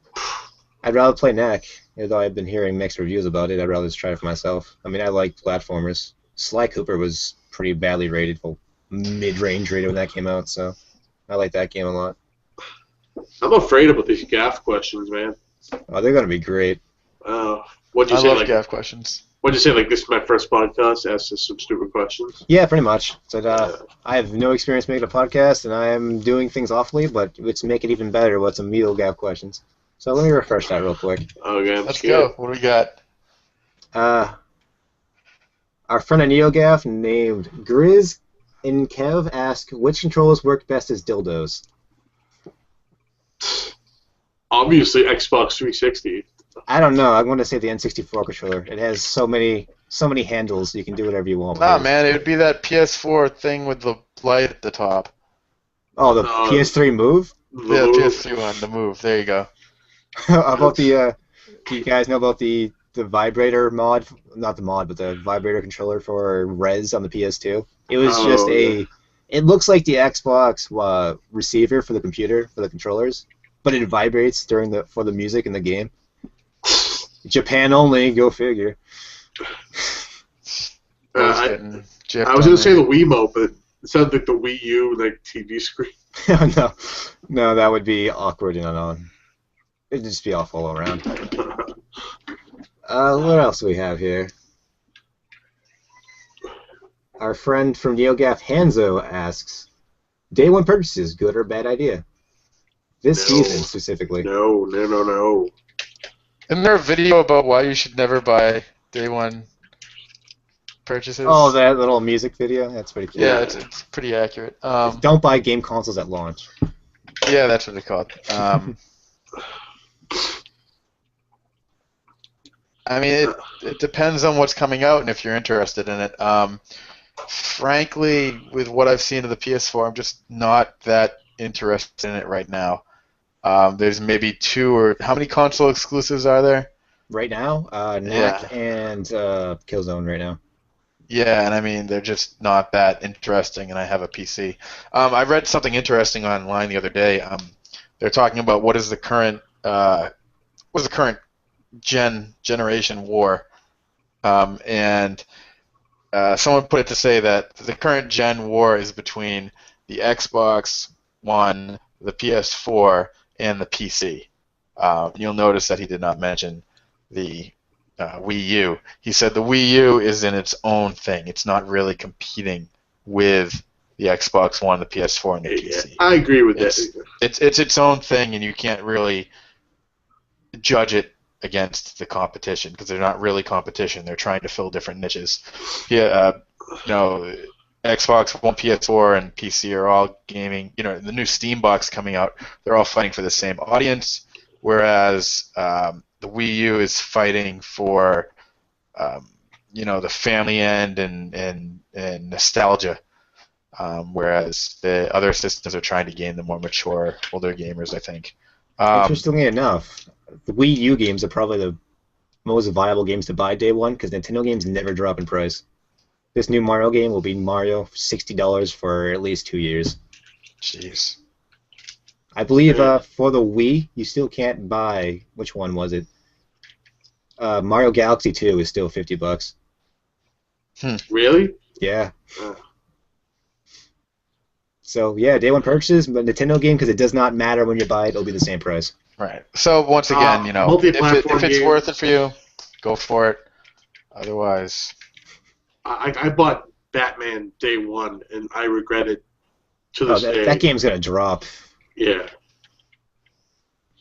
I'd rather play NEC, although I've been hearing mixed reviews about it. I'd rather just try it for myself. I mean, I like platformers. Sly Cooper was pretty badly rated, well, mid-range rated when that came out, so I like that game a lot. I'm afraid about these gaff questions, man. Oh, they're gonna be great. What'd you I say? love Like, gaff questions. what'd you say? Like, this is my first podcast. Ask us some stupid questions. Yeah, pretty much. So, I have no experience making a podcast, and I am doing things awfully, but let's make it even better with some meal gap questions. So let me refresh that real quick. Okay, Let's go. What do we got? Our friend at NeoGaf named Grizz and Kev ask which controllers work best as dildos. Obviously, Xbox 360. I don't know. I'm going to say the N64 controller. It has so many handles. You can do whatever you want. Nah, man, it would be that PS4 thing with the light at the top. Oh, the PS3 Move? Yeah, PS3 one, the Move. There you go. How about the? Do you guys know about the vibrator mod? Not the mod, but the vibrator controller for Res on the PS2. It was just a. It looks like the Xbox receiver for the computer for the controllers, but it vibrates for the music in the game. Japan only, go figure. I was gonna say the Wiimote, but it sounded like the Wii U like TV screen. No, that would be awkward and on. It'd just be awful all around. What else do we have here? Our friend from NeoGaf, Hanzo, asks, Day one purchases, good or bad idea? This season, specifically. No. Isn't there a video about why you should never buy day one purchases? Oh, that little music video? That's pretty cool. Yeah, it's pretty accurate. Don't buy game consoles at launch. Yeah, that's what they call it. I mean, it depends on what's coming out and if you're interested in it. Frankly, with what I've seen of the PS4, I'm just not that interested in it right now. There's maybe two or how many console exclusives are there? Right now? NAC and Killzone right now. Yeah, and I mean, they're just not that interesting, and I have a PC. I read something interesting online the other day. They're talking about what is the current generation war, and someone put it to say that the current gen war is between the Xbox One, the PS4, and the PC. You'll notice that he did not mention the Wii U. He said the Wii U is in its own thing. It's not really competing with the Xbox One, the PS4, and the PC. I agree with that. It's its own thing, and you can't really judge it against the competition because they're not really competition. They're trying to fill different niches. Yeah, Xbox One, PS4, and PC are all gaming. The new Steam box coming out, they're all fighting for the same audience, whereas the Wii U is fighting for the family end and nostalgia, whereas the other systems are trying to gain the more mature, older gamers, I think. Interestingly enough, the Wii U games are probably the most viable games to buy day one because Nintendo games never drop in price. This new Mario game will be Mario for $60 for at least 2 years. Jeez. I believe for the Wii, you still can't buy. Which one was it? Mario Galaxy 2 is still $50. Really? Yeah. So yeah, day one purchases, but Nintendo game because it does not matter when you buy it; it'll be the same price. Right. So once again, if it's worth it for you, go for it. Otherwise, I bought Batman day one, and I regret it to this day. That game's gonna drop. Yeah.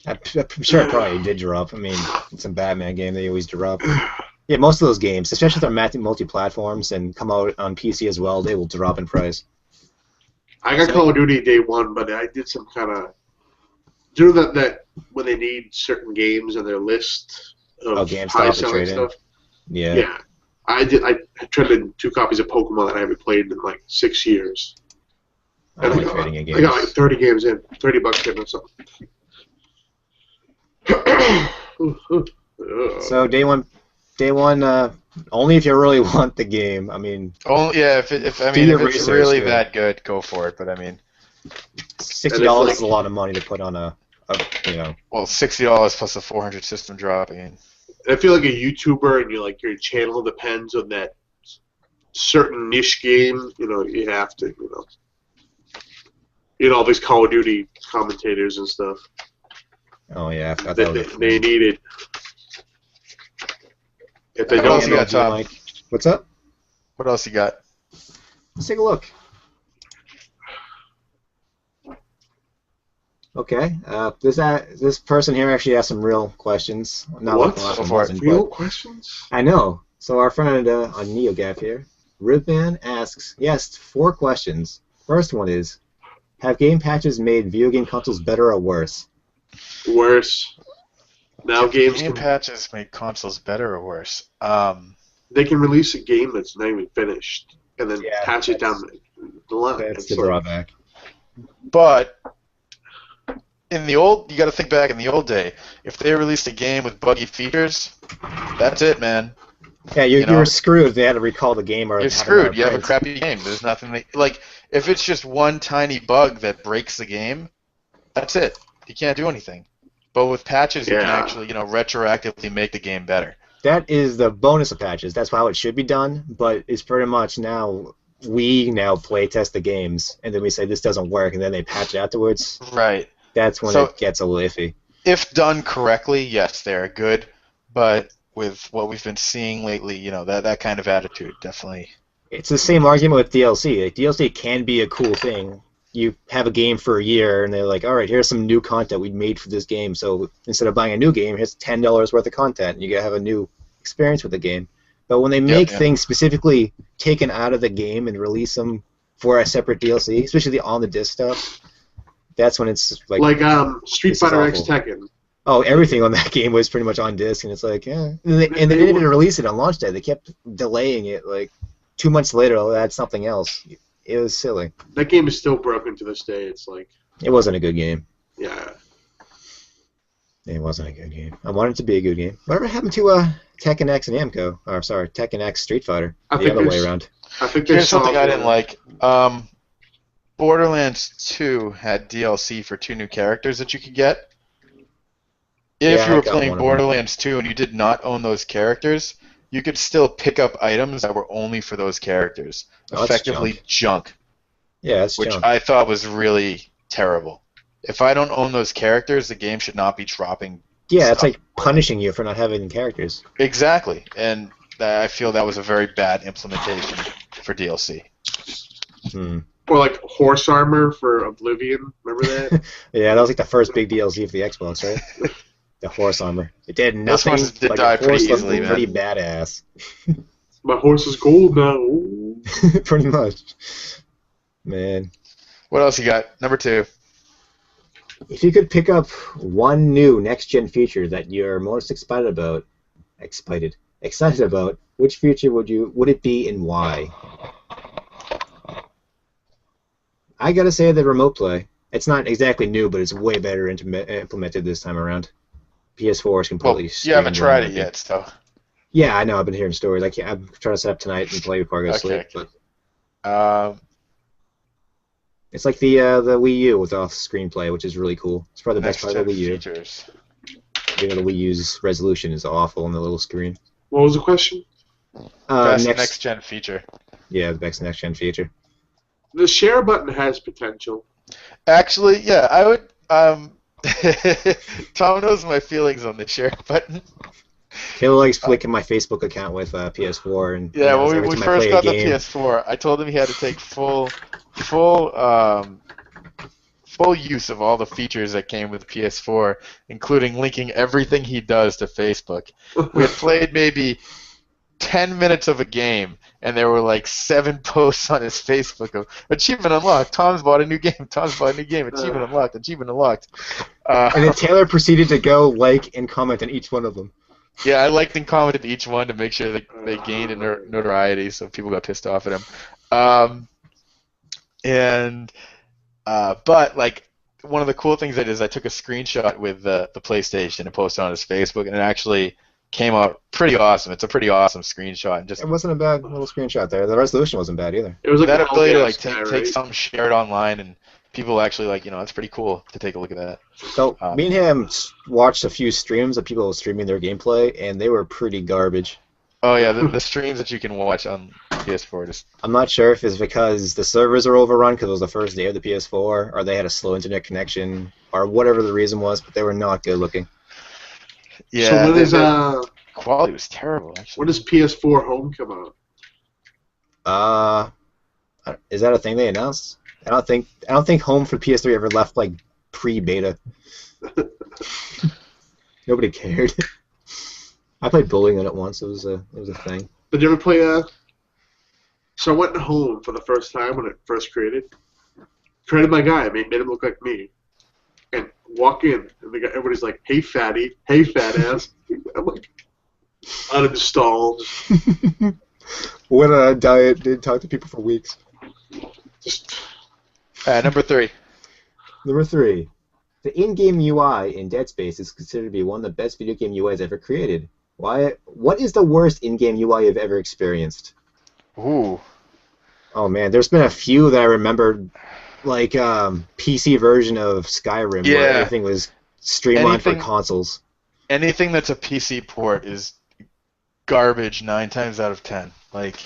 I'm sure it probably did drop. I mean, it's a Batman game; they always drop. Yeah, most of those games, especially if they're multi-platforms and come out on PC as well, they will drop in price. I got Call of Duty day one, but I did some kind of. Do you know that when they need certain games on their list of high selling stuff? Yeah. Yeah. I did. I traded 2 copies of Pokemon that I haven't played in like 6 years. I like trading in games. I got like 30 games in, $30 in or something. So day one, only if you really want the game. I mean, if it's really that good, go for it. But I mean, $60 is a lot of money to put on a Well, $60 plus a 400 system drop. I mean, I feel like a YouTuber and your channel depends on that certain niche game. You have to. All these Call of Duty commentators and stuff. Oh yeah, I forgot They, that they, was a they need it. If they What don't, else you got, Tom? Mike. What's up? What else you got? Let's take a look. Okay, this person here actually has some real questions. Not what? like the last one Go for it. wasn't, Real but questions? I know. So our friend on NeoGaf here, Ripman asks, yes, 4 questions. First one is, have game patches made video game consoles better or worse? Worse. Now games Game can patches make consoles better or worse? they can release a game that's not even finished and then Yeah, patch it down the line. That's It's the like- drawback. But in the old, you got to think back in the old day. If they released a game with buggy features, that's it, man. Yeah, you know? were screwed if they had to recall the game or You're have screwed. another You have a print. crappy game. There's nothing like if it's just one tiny bug that breaks the game, that's it. You can't do anything. But with patches, you can Yeah. actually, retroactively make the game better. That is the bonus of patches. That's how it should be done, but it's pretty much now we now play test the games, and then we say this doesn't work, and then they patch it afterwards. Right. That's when So- it gets a little iffy. If done correctly, yes, they're good. But with what we've been seeing lately, that kind of attitude definitely. It's the same argument with DLC. Like, DLC can be a cool thing. You have a game for a year, and they're like, all right, here's some new content we made for this game. So instead of buying a new game, here's $10 worth of content, and you have a new experience with the game. But when they make things specifically taken out of the game and release them for a separate DLC, especially the on-the-disc stuff, that's when it's like Street this is Fighter X awful. Tekken. oh, everything on that game was pretty much on disc, and it's like, yeah. And they didn't even release it on launch day. They kept delaying it. Like 2 months later, they'll add something else. It was silly. That game is still broken to this day. It's like, It wasn't a good game. yeah. It wasn't a good game. I wanted it to be a good game. Whatever happened to Tekken X and Namco? Or sorry, Tekken X Street Fighter. I The think other way there's- around. I think they Here's saw something I the- didn't like. Borderlands 2 had DLC for 2 new characters that you could get. If Yeah, you I were got playing one of them. Borderlands 2 and you did not own those characters, you could still pick up items that were only for those characters. Oh, that's Effectively junk, Yeah, that's which junk. I thought was really terrible. If I don't own those characters, the game should not be dropping. Yeah, it's stuff. like punishing you for not having characters. Exactly, and I feel that was a very bad implementation for DLC. Hmm. Or like horse armor for Oblivion. Remember that? Yeah, that was like the first big DLC for the Xbox, right? The horse armor. It did Those nothing. ones did but die the horse pretty looked easily, man. pretty badass. My horse is gold now. Ooh. Pretty much. Man. What else you got? Number 2. If you could pick up one new next-gen feature that you're most excited about, which feature would it be and why? I gotta say the remote play. It's not exactly new, but it's way better implemented this time around. PS4 is Well, completely. you haven't tried it streamlined. yet, so. Yeah, I know. I've been hearing stories. I'm trying to set up tonight and play before I go to Okay. sleep. But it's like the Wii U with off screenplay, which is really cool. It's probably the best part of the Wii U. features. The Wii U's resolution is awful on the little screen. What was the question? Best next gen feature. Yeah, the best next gen feature. The share button has potential. Actually, yeah, I would. Tom knows my feelings on the share button. Taylor likes flicking my Facebook account with PS4, and Yeah, when every we time I first play a got the game- PS4, I told him he had to take full use of all the features that came with PS4, including linking everything he does to Facebook. We had played maybe 10 minutes of a game, and there were like 7 posts on his Facebook of achievement unlocked. Tom's bought a new game. Tom's bought a new game. Achievement unlocked. Achievement unlocked. And then Taylor proceeded to go like and comment on each one of them. Yeah, I liked and commented each one to make sure that they gained in notoriety, so people got pissed off at him. But like one of the cool things I did is I took a screenshot with the PlayStation and posted on his Facebook, and it actually came out pretty awesome. It's a pretty awesome screenshot, and just It wasn't a bad little screenshot there. The resolution wasn't bad either. It was like that a ability to like Hellcat guy, take right? something shared online and people actually like, it's pretty cool to take a look at that. So me and him watched a few streams of people streaming their gameplay, and they were pretty garbage. Oh yeah, the streams that you can watch on PS4 just. I'm not sure if it's because the servers are overrun because it was the first day of the PS4, or they had a slow internet connection, or whatever the reason was, but they were not good looking. Yeah. So when is quality was terrible actually. when does PS4 Home come out? Is that a thing they announced? I don't think Home for PS3 ever left like pre-beta. Nobody cared. I played bowling on it once. It was a thing. Did you ever play So I went home for the first time when it first created. Created my guy, made him look like me. And walk in, and everybody's like, "Hey fatty, hey fat ass." I'm like, uninstalled. Went on a diet, didn't talk to people for weeks. Just Number 3. Number 3. The in-game UI in Dead Space is considered to be one of the best video game UIs ever created. Why? What is the worst in-game UI you've ever experienced? Ooh. Oh man, there's been a few that I remember, like PC version of Skyrim, where everything was streamlined for consoles. Anything that's a PC port is garbage 9 times out of 10. Like,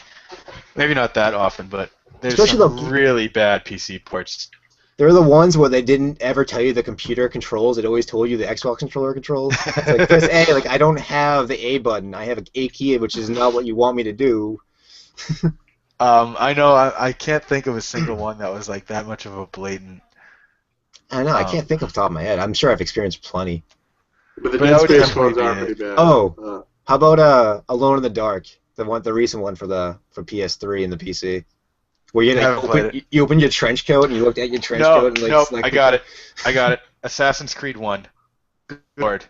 maybe not that often, but there's some really bad PC ports. They're the ones where they didn't ever tell you the computer controls. It always told you the Xbox controller controls. It's like, press A. Like, I don't have the A button. I have an A key, which is not what you want me to do. I know. I can't think of a single one that was like that much of a blatant. I know. I can't think off the top of my head. I'm sure I've experienced plenty. But the Dead Space ones are pretty bad. Oh, how about Alone in the Dark? The recent one for PS3 and the PC. Where you opened your trench coat and you looked at your trench coat and I got it. Assassin's Creed 1. Good Lord.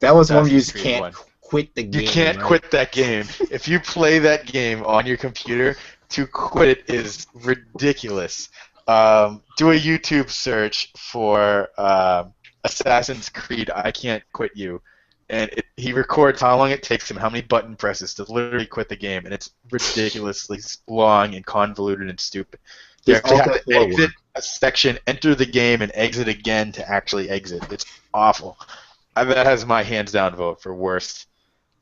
That was one where you just can't quit the game. You can't quit that game. If you play that game on your computer, to quit it is ridiculous. Do a YouTube search for Assassin's Creed I Can't Quit You. And he records how long it takes him, how many button presses to literally quit the game, and it's ridiculously long and convoluted and stupid. You actually have to exit a section, enter the game, and exit again to actually exit. It's awful. That has my hands down vote for worst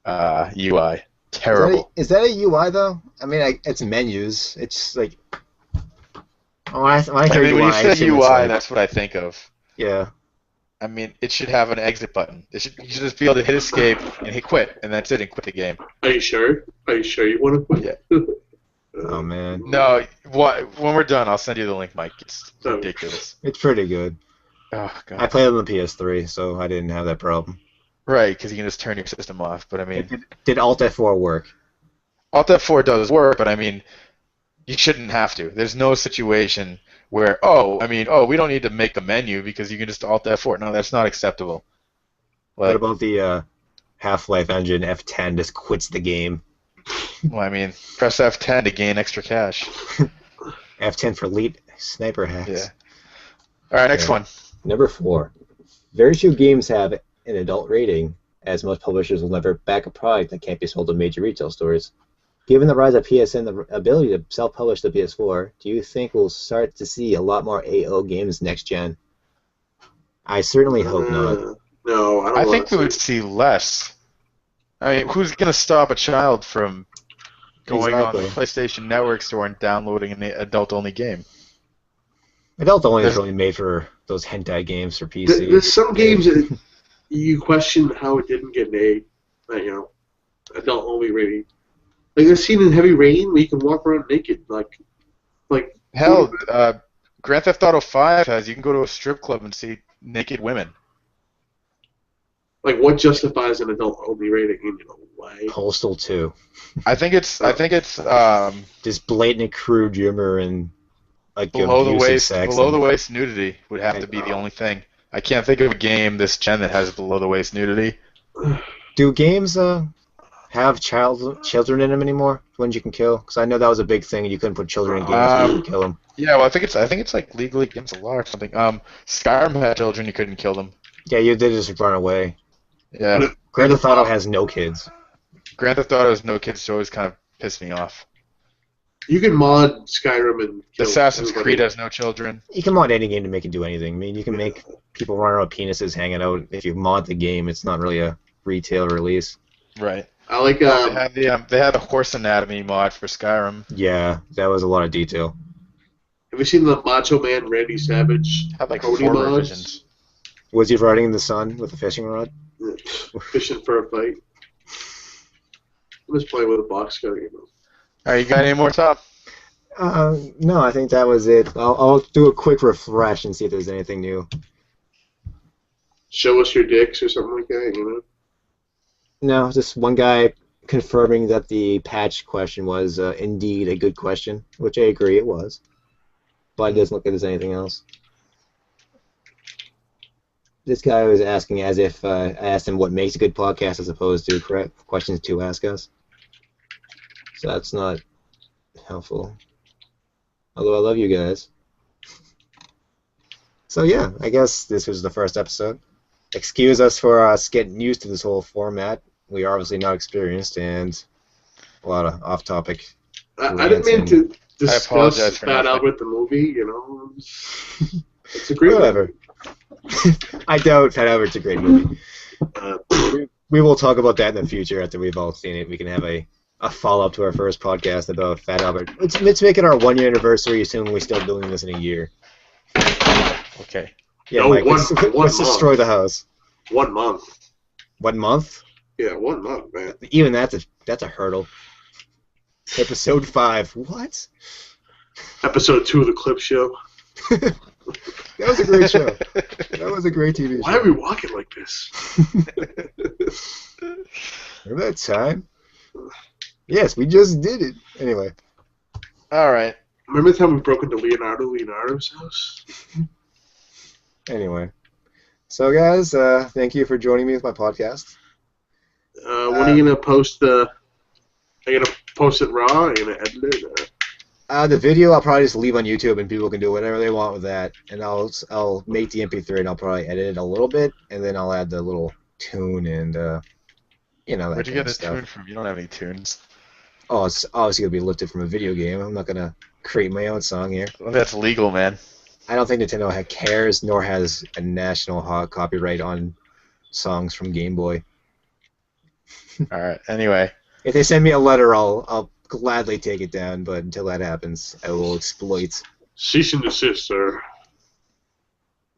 UI. Terrible. Is that a UI though? I mean, it's menus. It's like. When I hear UI, when you say UI, that's what I think of. Yeah. I mean, it should have an exit button. You should just be able to hit escape and hit quit, and that's it, and quit the game. Are you sure? Are you sure you want to quit? Yeah. Oh man. No, when we're done, I'll send you the link, Mike. It's ridiculous. It's pretty good. Oh god. I played it on the PS3, so I didn't have that problem. Right, because you can just turn your system off. But I mean, did Alt F4 work? Alt F4 does work, but I mean, you shouldn't have to. There's no situation where, we don't need to make the menu because you can just Alt F4. No, that's not acceptable. What about the Half-Life engine F10 just quits the game? Well, I mean, press F10 to gain extra cash. F10 for elite sniper hacks. Yeah. All right, next one. Number 4. Very few games have an adult rating, as most publishers will never back a product that can't be sold in major retail stores. Given the rise of PSN, the ability to self-publish the PS4, do you think we'll start to see a lot more AO games next gen? I certainly hope not. No, I don't. I think we would see less. I mean, who's going to stop a child from going on the PlayStation Network store and downloading an adult-only game? Adult-only is really made for those hentai games for PC. There's some games that you question how it didn't get an adult-only rating. Like there's a scene in Heavy Rain where you can walk around naked, like. Hell, Grand Theft Auto 5 has. You can go to a strip club and see naked women. Like what justifies an adult-only rating? Why? Postal 2. I think it's just blatant crude humor and like below the waist. Sex below the waist nudity would have to be the only thing. I can't think of a game this gen that has below the waist nudity. Do games have children in them anymore? Ones you can kill? Because I know that was a big thing. You couldn't put children in games. You couldn't kill them. Yeah, well, I think it's like legally against the law or something. Skyrim had children. You couldn't kill them. Yeah, you did just run away. Yeah. Grand Theft Auto has no kids. Grand Theft Auto has no kids, so it always kind of pissed me off. You can mod Skyrim and kill Assassin's everybody. Creed has no children. You can mod any game to make it do anything. I mean, you can make people run around with penises hanging out. If you mod the game, it's not really a retail release. Right. I like They had the horse anatomy mod for Skyrim. Yeah, that was a lot of detail. Have you seen the Macho Man Randy Savage Had like Cody 4 mods? revisions. Was he riding in the sun with a fishing rod? Fishing for a fight. I'm just playing with a box cutter, you know. All right, you got any more, Tom? No, I think that was it. I'll do a quick refresh and see if there's anything new. Show us your dicks or something like that, you know. No, just one guy confirming that the patch question was indeed a good question, which I agree it was. But it doesn't look like there's anything else. This guy was asking as if I asked him what makes a good podcast as opposed to correct questions to ask us. So that's not helpful. Although I love you guys. So yeah, I guess this was the first episode. Excuse us for us getting used to this whole format. We are obviously not experienced and a lot of off-topic. I didn't mean to discuss apologize for Fat nothing. Albert the movie, you know. It's a great Whatever. I doubt Fat Albert's a great movie. We will talk about that in the future after we've all seen it. We can have a follow-up to our first podcast about Fat Albert. Let's make it our 1-year anniversary, assuming we're still doing this in a year. Okay. Yeah, No, Mike, one let's month. destroy the house. 1 month. 1 month? Yeah, 1 month, man. Even that's a hurdle. Episode 5. What? Episode 2 of the Clip Show. That was a great show. That was a great TV show. Why are we walking like this? Remember that time? Yes, we just did it. Anyway. All right. Remember the time we broke into Leonardo's house? Anyway. So, guys, thank you for joining me with my podcast. When are you gonna post the? Are you gonna post it raw? Are you gonna edit it? Or? The video I'll probably just leave on YouTube, and people can do whatever they want with that. And I'll make the MP3, and I'll probably edit it a little bit, and then I'll add the little tune and you know that Where'd you kind get of the stuff. tune from? You don't have any tunes. Oh, it's obviously gonna be lifted from a video game. I'm not gonna create my own song here. Well, that's legal, man. I don't think Nintendo cares, nor has a national copyright on songs from Game Boy. All right. Anyway. If they send me a letter, I'll gladly take it down. But until that happens, I will exploit. Cease and desist, sir.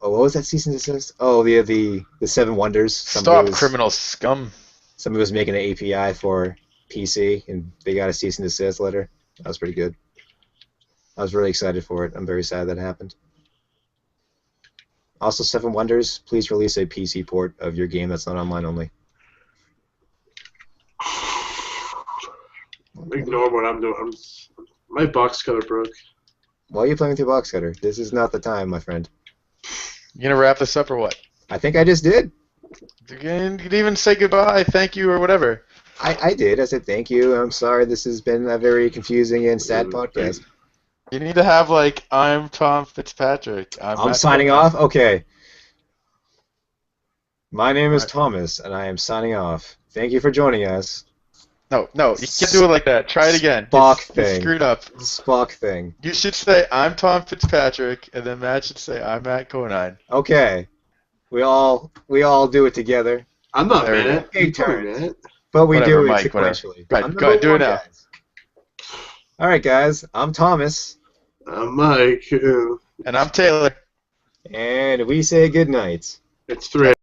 Oh, what was that cease and desist? Oh, the 7 Wonders. Stop, criminal scum. Somebody was making an API for PC, and they got a cease and desist letter. That was pretty good. I was really excited for it. I'm very sad that happened. Also, 7 Wonders, please release a PC port of your game that's not online only. Ignore what I'm doing. My box cutter broke. Why are you playing with your box cutter? This is not the time, my friend. You gonna wrap this up or what? I think I just did. You can even say goodbye, thank you, or whatever. I did. I said thank you. I'm sorry this has been a very confusing and sad podcast. You need to have like, I'm Tom Fitzpatrick. I'm Matt signing Coleman. off? Okay. My name is Thomas, and I am signing off. Thank you for joining us. No, you can't do it like that. Try it again. Spock You thing. screwed up. Spock thing. You should say, I'm Tom Fitzpatrick, and then Matt should say, I'm Matt Conine. Okay. We all do it together, I'm not There we mad. go. You tell me, man. but we Whatever, do it Mike, whatever. sequentially. Right, I'm go ahead, number do it one, now. guys. All right, guys. I'm Thomas, I'm Mike. And I'm Taylor. and we say good night. It's 3